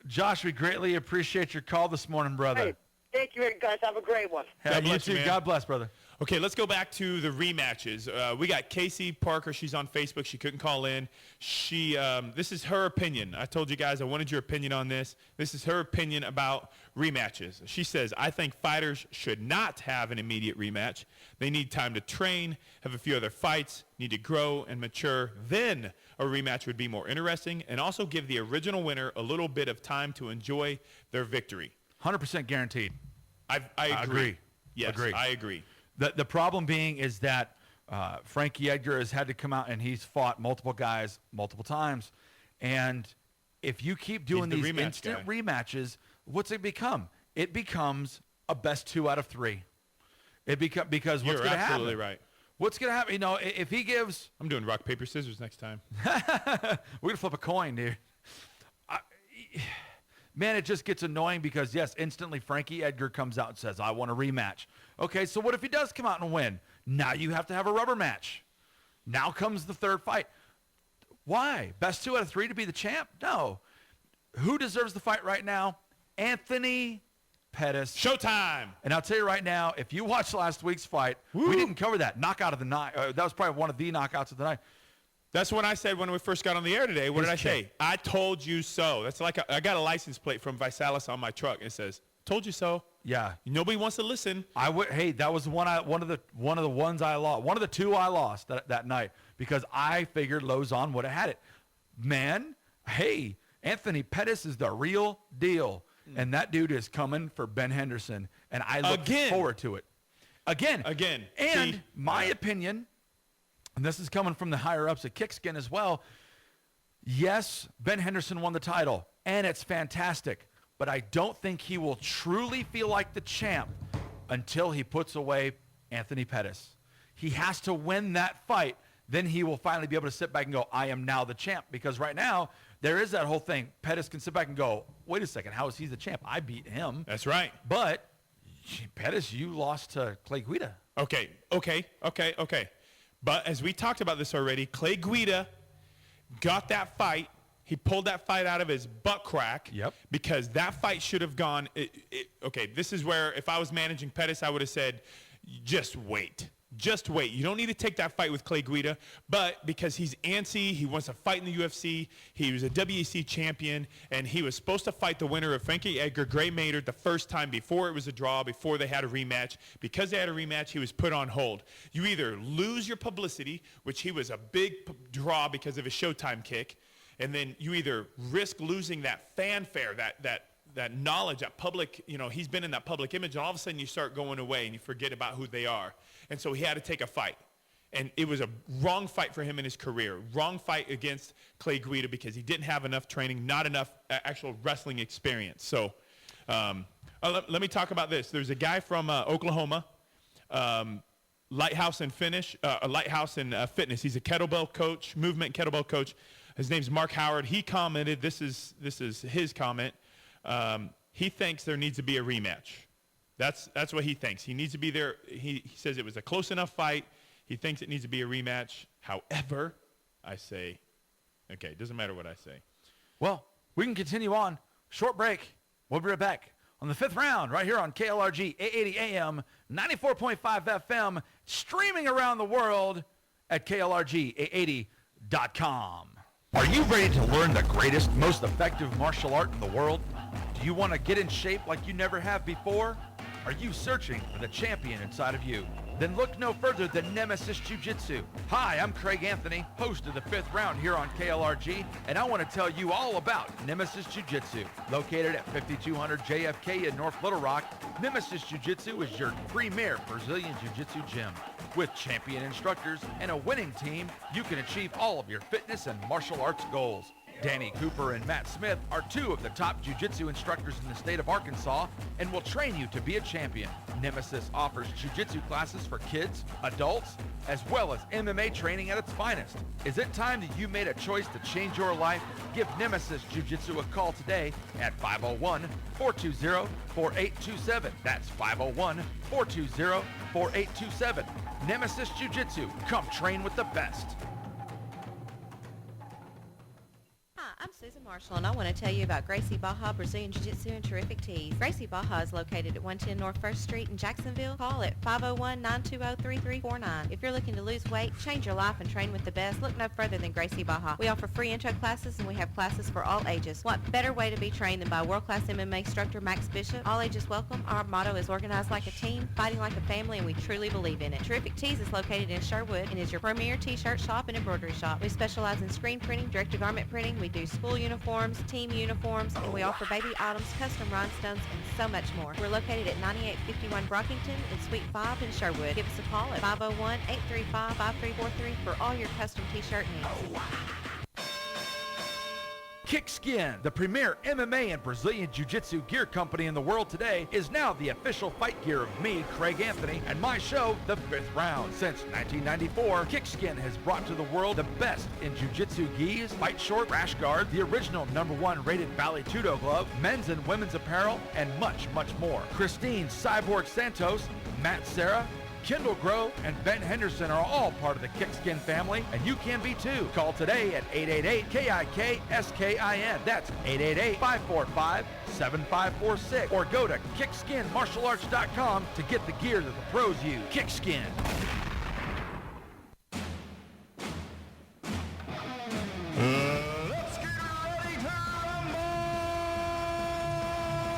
Josh, we greatly appreciate your call this morning, brother. Hey, thank you, guys. Have a great one. God You bless too. you, man. God bless, brother. Okay, let's go back to the rematches. We got Casey Parker. She's on Facebook. She couldn't call in. This is her opinion. I told you guys I wanted your opinion on this. This is her opinion about rematches. She says, I think fighters should not have an immediate rematch. They need time to train, have a few other fights, need to grow and mature. Then a rematch would be more interesting and also give the original winner a little bit of time to enjoy their victory. 100% guaranteed. I agree. Yes, Agree. I agree. The problem being is that Frankie Edgar has had to come out and he's fought multiple guys multiple times. And if you keep doing these instant rematches, what's it become? It becomes a best 2 out of 3. Because what's going to happen? You're absolutely right. What's going to happen? If he gives... I'm doing rock, paper, scissors next time. We're going to flip a coin, dude. Man, it just gets annoying because, yes, instantly Frankie Edgar comes out and says, I want a rematch. Okay, so what if he does come out and win? Now you have to have a rubber match. Now comes the third fight. Why? Best 2 out of 3 to be the champ? No. Who deserves the fight right now? Anthony Pettis. Showtime. And I'll tell you right now, if you watched last week's fight, we didn't cover that. Knockout of the night. That was probably one of the knockouts of the night. That's what I said when we first got on the air today. What did I say? I told you so. That's like I got a license plate from Visalis on my truck. It says, "Told you so." Yeah. Nobody wants to listen. Hey, that was one of the ones I lost. One of the 2 I lost that night because I figured Lozon would have had it. Man, hey, Anthony Pettis is the real deal, and that dude is coming for Ben Henderson, and I look forward to it. Again. And my opinion. And this is coming from the higher-ups at Kickskin as well. Yes, Ben Henderson won the title, and it's fantastic. But I don't think he will truly feel like the champ until he puts away Anthony Pettis. He has to win that fight. Then he will finally be able to sit back and go, I am now the champ. Because right now, there is that whole thing. Pettis can sit back and go, wait a second, how is he the champ? I beat him. That's right. But, Pettis, you lost to Clay Guida. Okay. But as we talked about this already, Clay Guida got that fight. He pulled that fight out of his butt crack. Yep. Because that fight should have gone. Okay, this is where if I was managing Pettis, I would have said, just wait. Just wait. You don't need to take that fight with Clay Guida, but because he's antsy, he wants to fight in the UFC. He was a WEC champion, and he was supposed to fight the winner of Frankie Edgar, Gray Maynard, the first time before it was a draw, before they had a rematch. Because they had a rematch, he was put on hold. You either lose your publicity, which he was a big draw because of his Showtime kick, and then you either risk losing that fanfare, that knowledge, that public, he's been in that public image, and all of a sudden you start going away and you forget about who they are. And so he had to take a fight. And it was a wrong fight for him in his career. Wrong fight against Clay Guida because he didn't have enough training, not enough actual wrestling experience. So let me talk about this. There's a guy from Oklahoma, Lighthouse in Fitness. He's a kettlebell coach, movement kettlebell coach. His name's Mark Howard. He commented, this is his comment. He thinks there needs to be a rematch. That's what he thinks. He needs to be there. He says it was a close enough fight. He thinks it needs to be a rematch. However, I say, okay, it doesn't matter what I say. Well, we can continue on. Short break. We'll be right back on the fifth round right here on KLRG 880 AM, 94.5 FM, streaming around the world at KLRG880.com. Are you ready to learn the greatest, most effective martial art in the world? Do you want to get in shape like you never have before? Are you searching for the champion inside of you? Then look no further than Nemesis Jiu-Jitsu. Hi, I'm Craig Anthony, host of the fifth round here on KLRG, and I want to tell you all about Nemesis Jiu-Jitsu. Located at 5200 JFK in North Little Rock, Nemesis Jiu-Jitsu is your premier Brazilian Jiu-Jitsu gym. With champion instructors and a winning team, you can achieve all of your fitness and martial arts goals. Danny Cooper and Matt Smith are two of the top jiu-jitsu instructors in the state of Arkansas and will train you to be a champion. Nemesis offers jiu-jitsu classes for kids, adults, as well as MMA training at its finest. Is it time that you made a choice to change your life? Give Nemesis Jiu-Jitsu a call today at 501-420-4827. That's 501-420-4827. Nemesis Jiu-Jitsu. Come train with the best. Hi, I'm Susan Marshall, and I want to tell you about Gracie Baja Brazilian Jiu-Jitsu and Terrific Tees. Gracie Baja is located at 110 North 1st Street in Jacksonville. Call at 501-920-3349. If you're looking to lose weight, change your life, and train with the best, look no further than Gracie Baja. We offer free intro classes, and we have classes for all ages. What better way to be trained than by world-class MMA instructor Max Bishop? All ages welcome. Our motto is organized like a team, fighting like a family, and we truly believe in it. Terrific Tees is located in Sherwood and is your premier t-shirt shop and embroidery shop. We specialize in screen printing, direct-to-garment printing. We do school uniforms, team uniforms, and we offer baby items, custom rhinestones, and so much more. We're located at 9851 Brockington in Suite 5 in Sherwood. Give us a call at 501-835-5343 for all your custom t-shirt needs. Kickskin, the premier MMA and Brazilian Jiu-Jitsu gear company in the world today, is now the official fight gear of me, Craig Anthony, and my show, The Fifth Round. Since 1994, Kickskin has brought to the world the best in Jiu-Jitsu gis, fight short, rash guard, the original #1 rated Valley Tudo glove, men's and women's apparel, and much, much more. Christine Cyborg Santos, Matt Serra, Kendall Grove, and Ben Henderson are all part of the Kickskin family, and you can be too. Call today at 888-KIK-SKIN. That's 888-545-7546. Or go to kickskinmartialarts.com to get the gear that the pros use. Kickskin. Let's get ready to rumble!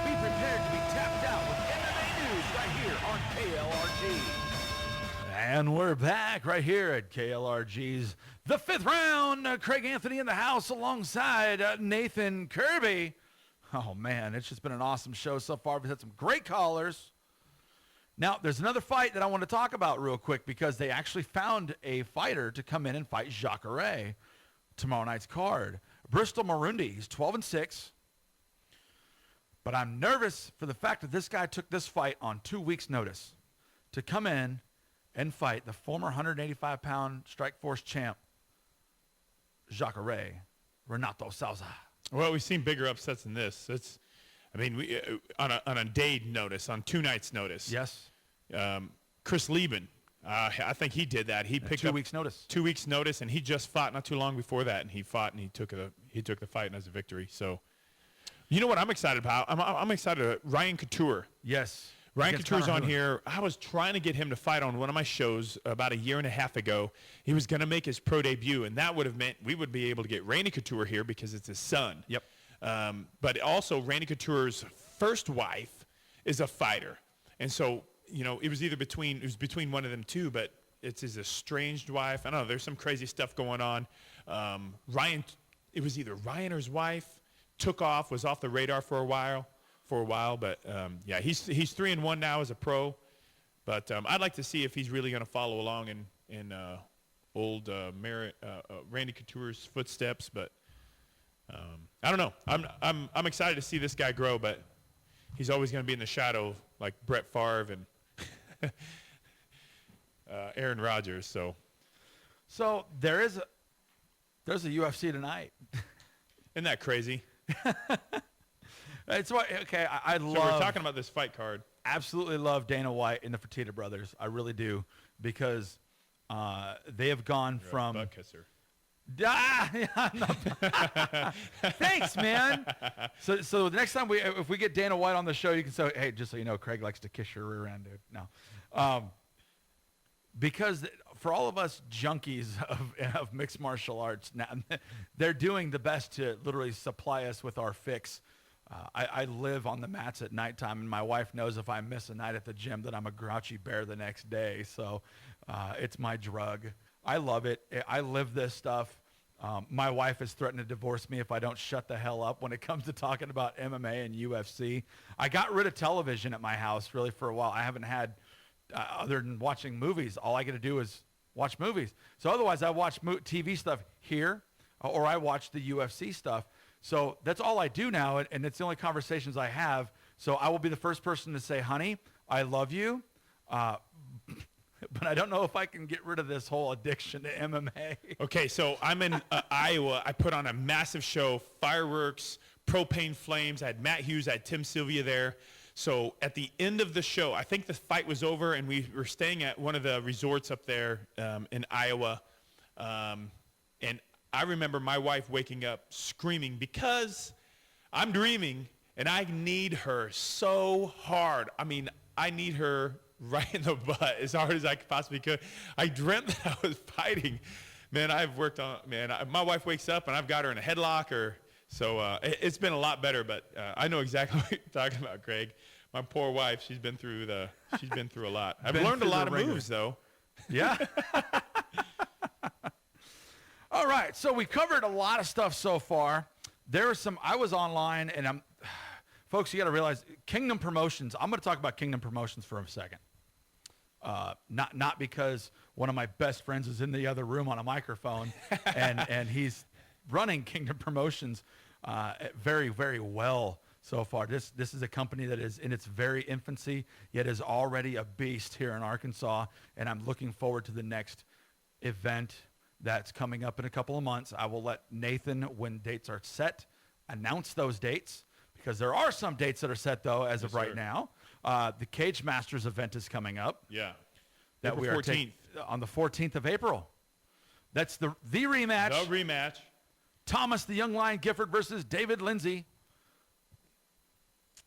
Be prepared to be tapped out with MMA news right here on KLRG. And we're back right here at KLRG's The Fifth Round. Craig Anthony in the house alongside Nathan Kirby. Oh, man, it's just been an awesome show so far. We've had some great callers. Now, there's another fight that I want to talk about real quick because they actually found a fighter to come in and fight Jacare tomorrow night's card. Bristol Marundi, he's 12-6. But I'm nervous for the fact that this guy took this fight on 2 weeks' notice to come in and fight the former 185-pound Strikeforce champ, Jacare Renato Souza. Well, we've seen bigger upsets than this. We on a day notice, on 2 nights' notice. Yes. Chris Lieben I think he did that. He picked 2 up weeks notice. 2 weeks notice, and he just fought not too long before that, and he fought and he took the fight as a victory. So, you know what I'm excited about? I'm excited. Ryan Couture. Yes. Ryan Against Couture's Conor on Hoover. here. I was trying to get him to fight on one of my shows about a year and a half ago. He was going to make his pro debut, and that would have meant we would be able to get Randy Couture here because it's his son. Yep. But also, Randy Couture's first wife is a fighter. And so, you know, it was between one of them two, but it's his estranged wife. I don't know. There's some crazy stuff going on. It was either Ryan or his wife was off the radar for a while. But yeah, he's 3-1 now as a pro. But I'd like to see if he's really going to follow along in old Randy Couture's footsteps. But I don't know. I'm excited to see this guy grow, but he's always going to be in the shadow like Brett Favre and Aaron Rodgers. So there's a UFC tonight. Isn't that crazy? It's what okay. I love. So we're talking about this fight card. Absolutely love Dana White and the Fertitta brothers. I really do because they have gone from. Butt kisser. Thanks, man. So the next time if we get Dana White on the show, you can say, hey, just so you know, Craig likes to kiss your rear end, dude. No, because for all of us junkies of mixed martial arts, now they're doing the best to literally supply us with our fix. I live on the mats at nighttime, and my wife knows if I miss a night at the gym that I'm a grouchy bear the next day. So it's my drug. I love it. I live this stuff. My wife has threatened to divorce me if I don't shut the hell up when it comes to talking about MMA and UFC. I got rid of television at my house really for a while. I haven't had, other than watching movies, all I get to do is watch movies. So otherwise I watch TV stuff here or I watch the UFC stuff. So that's all I do now, and it's the only conversations I have. So I will be the first person to say, honey, I love you, but I don't know if I can get rid of this whole addiction to MMA. Okay, so I'm in Iowa. I put on a massive show, fireworks, propane flames. I had Matt Hughes, I had Tim Sylvia there. So at the end of the show, I think the fight was over, and we were staying at one of the resorts up there in Iowa, and I remember my wife waking up screaming because I'm dreaming and I need her so hard. I mean, I need her right in the butt as hard as I possibly could. I dreamt that I was fighting. Man, my wife wakes up and I've got her in a headlock so it's been a lot better, but I know exactly what you're talking about, Craig. My poor wife, she's been through a lot. I've learned a lot of moves though. Yeah. All right, so we covered a lot of stuff so far. I was online, and folks, you got to realize, Kingdom Promotions, I'm going to talk about Kingdom Promotions for a second. Not because one of my best friends is in the other room on a microphone, and he's running Kingdom Promotions very, very well so far. This is a company that is in its very infancy, yet is already a beast here in Arkansas, and I'm looking forward to the next event that's coming up in a couple of months. I will let Nathan, when dates are set, announce those dates, because there are some dates that are set, though, as of right now. The Cage Masters event is coming up. Yeah. That April we are 14th. on the 14th of April. That's the rematch. The rematch. Thomas the Young Lion Gifford versus David Lindsay.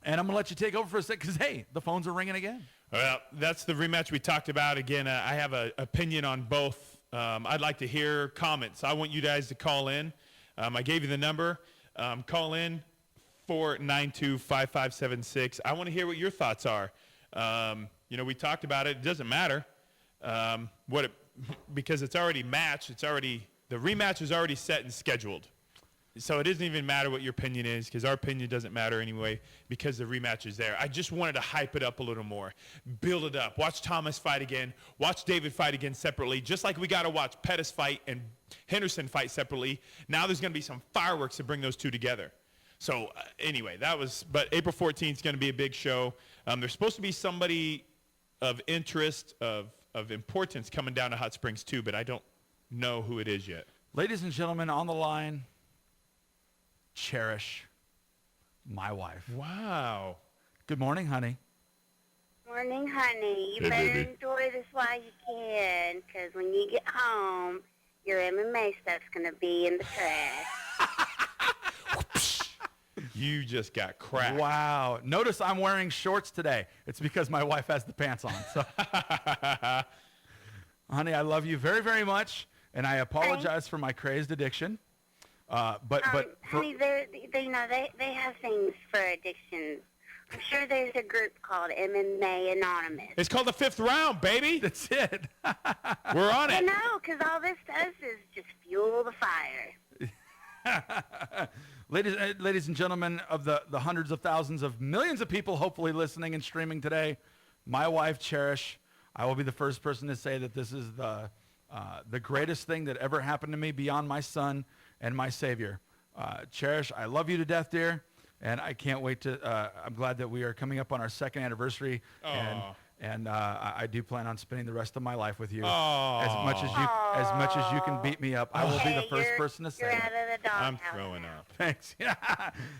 And I'm going to let you take over for a second because, hey, the phones are ringing again. Well, that's the rematch we talked about. Again, I have an opinion on both. I'd like to hear comments. I want you guys to call in. I gave you the number. Call in 492-5576. I want to hear what your thoughts are. We talked about it. It doesn't matter because it's already matched. The rematch is already set and scheduled. So it doesn't even matter what your opinion is because our opinion doesn't matter anyway because the rematch is there. I just wanted to hype it up a little more, build it up. Watch Thomas fight again. Watch David fight again separately, just like we got to watch Pettis fight and Henderson fight separately. Now there's going to be some fireworks to bring those two together. So anyway, but April 14th is going to be a big show. There's supposed to be somebody of interest, of importance coming down to Hot Springs too, but I don't know who it is yet. Ladies and gentlemen, on the line, Cherish, my wife. Wow. Good morning, honey. Good Morning, honey. You Hey, better baby. enjoy this while you can, because when you get home, your MMA stuff's going to be in the trash. You just got cracked. Wow. Notice I'm wearing shorts today. It's because my wife has the pants on. So, honey, I love you very, very much, and I apologize for my crazed addiction. But honey, they have things for addictions. I'm sure there's a group called MMA Anonymous. It's called the 5th round, baby. that's it. We're on I it. know, because all this does is just fuel the fire. Ladies and gentlemen of the hundreds of thousands of millions of people hopefully listening and streaming today, my wife, Cherish, I will be the first person to say that this is the greatest thing that ever happened to me beyond my son and my Savior. Cherish, I love you to death, dear, and I can't wait to, I'm glad that we are coming up on our 2nd anniversary, and I do plan on spending the rest of my life with you. As much as you can beat me up, I will be the first person to say You're it. out of the I'm doghouse. throwing up. Thanks. Yeah.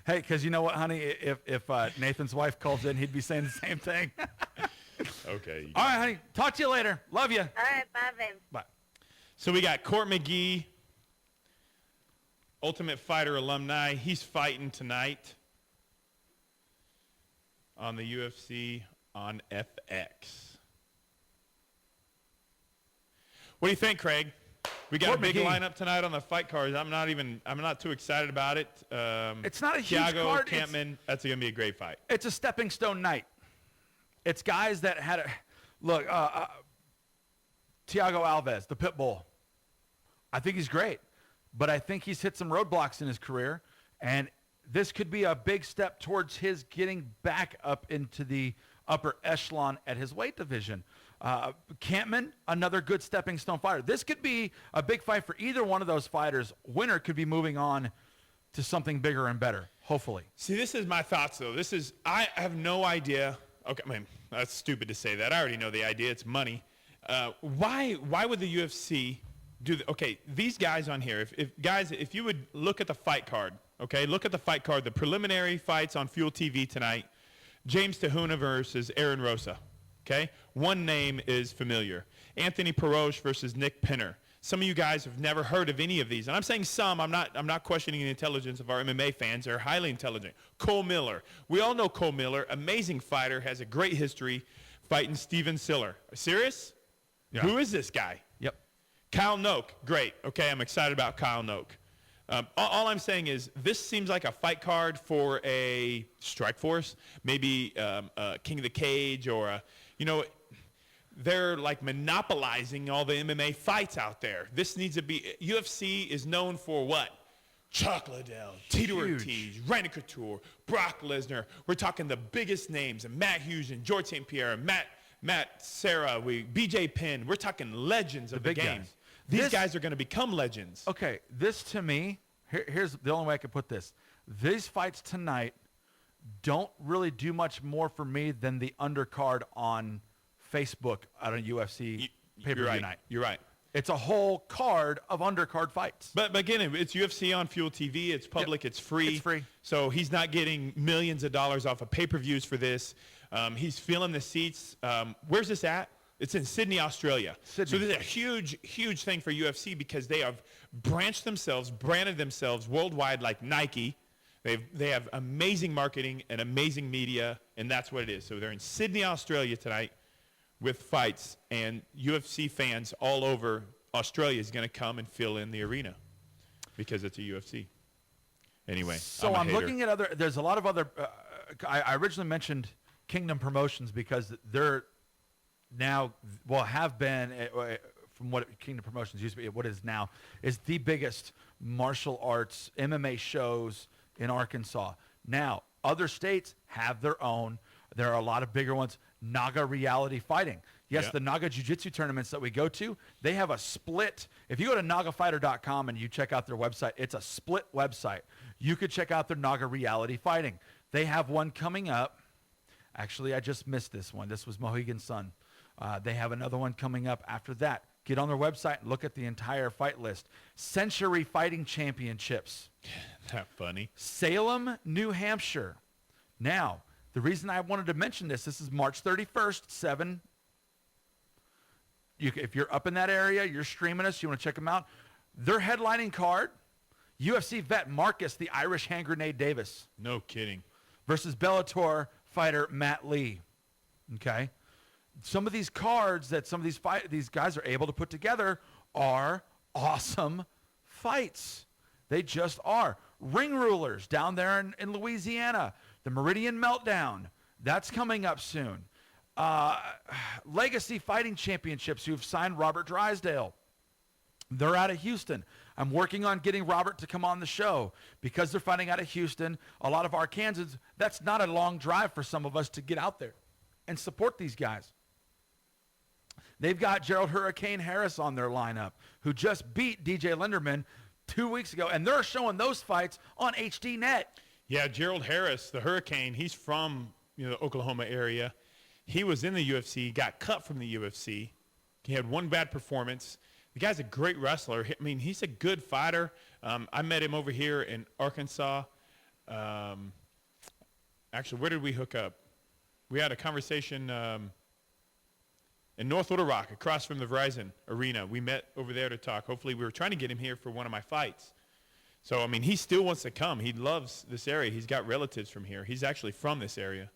Hey, because you know what, honey? If Nathan's wife calls in, he'd be saying the same thing. Okay. All right, honey. Talk to you later. Love you. All right, bye, babe. Bye. So we got Court McGee, Ultimate Fighter alumni. He's fighting tonight on the UFC on FX. What do you think, Craig? We got Court a big McGee. lineup tonight on the fight cards. I'm not too excited about it. It's not a huge Thiago card. Campman, that's going to be a great fight. It's a stepping stone night. It's guys that had a look. Thiago Alves, the pit bull. I think he's great, but I think he's hit some roadblocks in his career, and this could be a big step towards his getting back up into the upper echelon at his weight division. Campman, another good stepping stone fighter. This could be a big fight for either one of those fighters. Winner could be moving on to something bigger and better, hopefully. See, this is my thoughts, though. I have no idea. Okay, I mean, that's stupid to say that. I already know the idea. It's money. Why would the UFC do that? Okay, these guys on here, if you would look at the fight card, okay, look at the fight card, the preliminary fights on Fuel TV tonight, James Tahuna versus Aaron Rosa, okay? One name is familiar. Anthony Perosh versus Nick Pinner. Some of you guys have never heard of any of these. And I'm saying some. I'm not questioning the intelligence of our MMA fans. They're highly intelligent. Cole Miller. We all know Cole Miller. Amazing fighter. Has a great history fighting Steven Siller. Serious? Yeah. Who is this guy? Yep. Kyle Noak. Great. Okay, I'm excited about Kyle Noak. All I'm saying is this seems like a fight card for a Strikeforce, maybe King of the Cage, or they're like monopolizing all the MMA fights out there. This needs to be, UFC is known for what? Chuck Liddell, Tito Ortiz, Randy Couture, Brock Lesnar. We're talking the biggest names, and Matt Hughes and George St. Pierre, and Matt Serra, BJ Penn. We're talking legends of the big game. guys. These guys are going to become legends. Okay, this to me, here's the only way I could put this. These fights tonight don't really do much more for me than the undercard on Facebook at a UFC pay-per-view night. You're right. It's a whole card of undercard fights. But again, it's UFC on Fuel TV. It's public. Yep. It's free. It's free. So he's not getting millions of dollars off of pay-per-views for this. He's filling the seats. Where's this at? It's in Sydney, Australia. Sydney. So this is a huge, huge thing for UFC because they have branched themselves, branded themselves worldwide like Nike. They have amazing marketing and amazing media, and that's what it is. So they're in Sydney, Australia tonight with fights, and UFC fans all over Australia is going to come and fill in the arena because it's a UFC. Anyway, So I'm looking at there's a lot of other, I originally mentioned Kingdom Promotions because they're now, have been, from what Kingdom Promotions used to be, what is now, is the biggest martial arts MMA shows in Arkansas. Now, other states have their own. There are a lot of bigger ones. Naga Reality Fighting. Yes, the Naga Jiu-Jitsu tournaments that we go to, they have a split. If you go to nagafighter.com and you check out their website, it's a split website. You could check out their Naga Reality Fighting. They have one coming up. Actually, I just missed this one. This was Mohegan Sun. They have another one coming up after that. Get on their website and look at the entire fight list. Century Fighting Championships. that funny. Salem, New Hampshire. Now, The reason I wanted to mention this is March 31st, 7. If you're up in that area, you're streaming us, you want to check them out. Their headlining card, UFC vet Marcus, the Irish hand grenade Davis. No kidding. Versus Bellator fighter Matt Lee. Okay? Some of these cards that some of these guys are able to put together are awesome fights. They just are. Ring Rulers down there in Louisiana. The Meridian Meltdown. That's coming up soon. Legacy Fighting Championships, who've signed Robert Drysdale. They're out of Houston. I'm working on getting Robert to come on the show because they're fighting out of Houston. A lot of Arkansans, that's not a long drive for some of us to get out there and support these guys. They've got Gerald Hurricane Harris on their lineup, who just beat DJ Linderman 2 weeks ago, and they're showing those fights on HDNet. Yeah, Gerald Harris, the Hurricane, he's from the Oklahoma area. He was in the UFC, got cut from the UFC. He had one bad performance. The guy's a great wrestler. I mean, he's a good fighter. I met him over here in Arkansas. Actually, where did we hook up? We had a conversation in North Little Rock, across from the Verizon Arena. We met over there to talk. Hopefully, we were trying to get him here for one of my fights. So, I mean, he still wants to come. He loves this area. He's got relatives from here. He's actually from this area.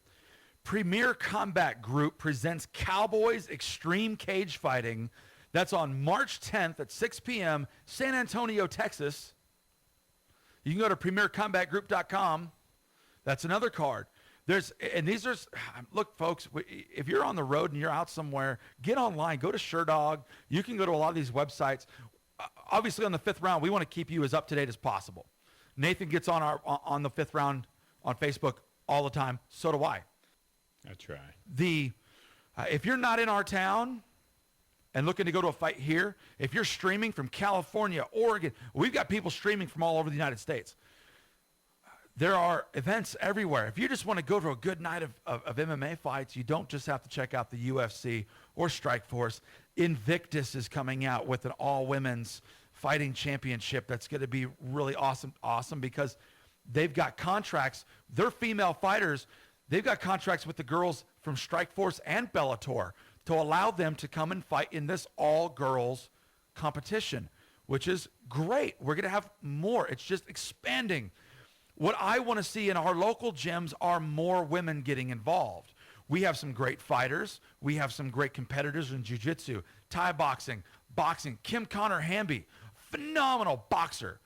Premier Combat Group presents Cowboys Extreme Cage Fighting. That's on March 10th at 6 p.m., San Antonio, Texas. You can go to premiercombatgroup.com. That's another card. Look, folks, if you're on the road and you're out somewhere, get online. Go to SureDog. You can go to a lot of these websites. Obviously, on the fifth round, we want to keep you as up-to-date as possible. Nathan gets on the fifth round on Facebook all the time. So do I. That's right. If you're not in our town and looking to go to a fight here, if you're streaming from California, Oregon, we've got people streaming from all over the United States. There are events everywhere. If you just want to go to a good night of MMA fights, you don't just have to check out the UFC or Strikeforce. Invictus is coming out with an all-women's fighting championship that's going to be really awesome because they've got contracts. They're female fighters. They've got contracts with the girls from Strikeforce and Bellator to allow them to come and fight in this all-girls competition, which is great. We're going to have more. It's just expanding. What I want to see in our local gyms are more women getting involved. We have some great fighters. We have some great competitors in jiu-jitsu, Thai boxing. Kim Connor-Hamby, phenomenal boxer,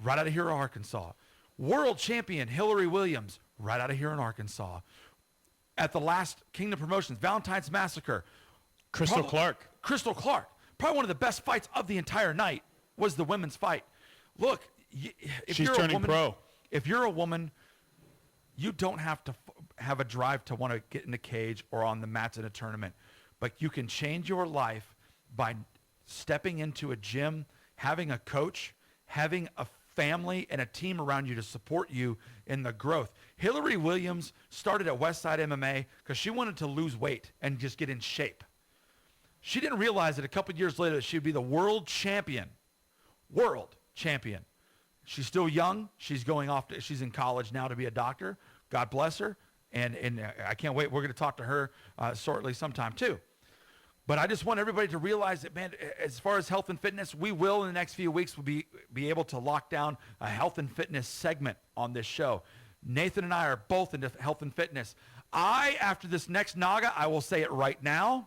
right out of here in Arkansas. World champion Hillary Williams, right out of here in Arkansas. At the last Kingdom Promotions, Valentine's Massacre. Crystal Clark. Probably one of the best fights of the entire night was the women's fight. Look, if she's you're turning a woman, pro. If you're a woman, you don't have to have a drive to want to get in a cage or on the mats in a tournament. But you can change your life by stepping into a gym, having a coach, having a family and a team around you to support you in the growth. Hillary Williams started at Westside MMA because she wanted to lose weight and just get in shape. She didn't realize that a couple years later that she'd be the world champion. She's still young. She's she's in college now to be a doctor. God bless her. And I can't wait. We're going to talk to her shortly sometime too. But I just want everybody to realize that, man, as far as health and fitness, we will in the next few weeks be able to lock down a health and fitness segment on this show. Nathan and I are both into health and fitness. After this next NAGA, I will say it right now,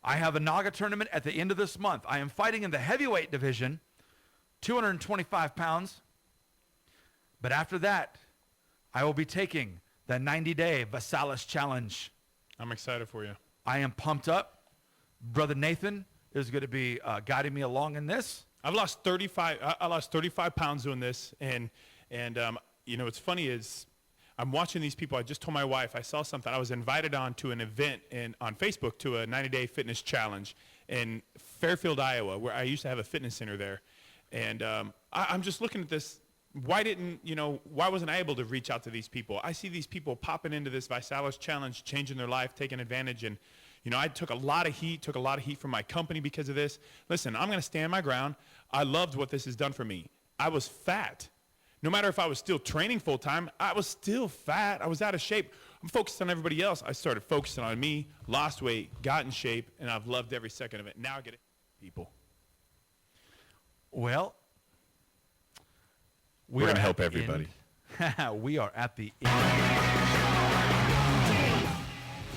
I have a NAGA tournament at the end of this month. I am fighting in the heavyweight division, 225 pounds. But after that, I will be taking the 90-day Vasalis Challenge. I'm excited for you. I am pumped up. Brother Nathan is going to be guiding me along in this. I've lost 35. I lost 35 pounds doing this, and what's funny is I'm watching these people. I just told my wife I saw something. I was invited on to an event on Facebook to a 90-day fitness challenge in Fairfield, Iowa, where I used to have a fitness center there, and I'm just looking at this. Why wasn't I able to reach out to these people? I see these people popping into this Visalis Challenge, changing their life, taking advantage, and I took a lot of heat from my company because of this. Listen, I'm going to stand my ground. I loved what this has done for me. I was fat. No matter if I was still training full-time, I was still fat. I was out of shape. I'm focused on everybody else. I started focusing on me, lost weight, got in shape, and I've loved every second of it. Now I get it. People. Well, We're going to are help at the everybody. end. We are at the end.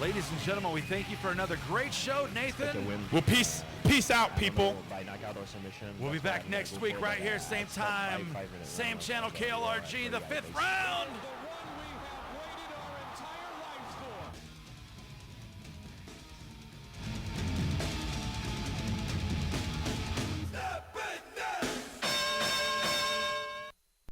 Ladies and gentlemen, we thank you for another great show, Nathan. Well, peace out, people. By knockout or submission. We'll be That's what back I'm gonna next go week for, right but, here, I same expect time, 5 minute same round channel, of, war KLRG, at the very high 5th pace. round.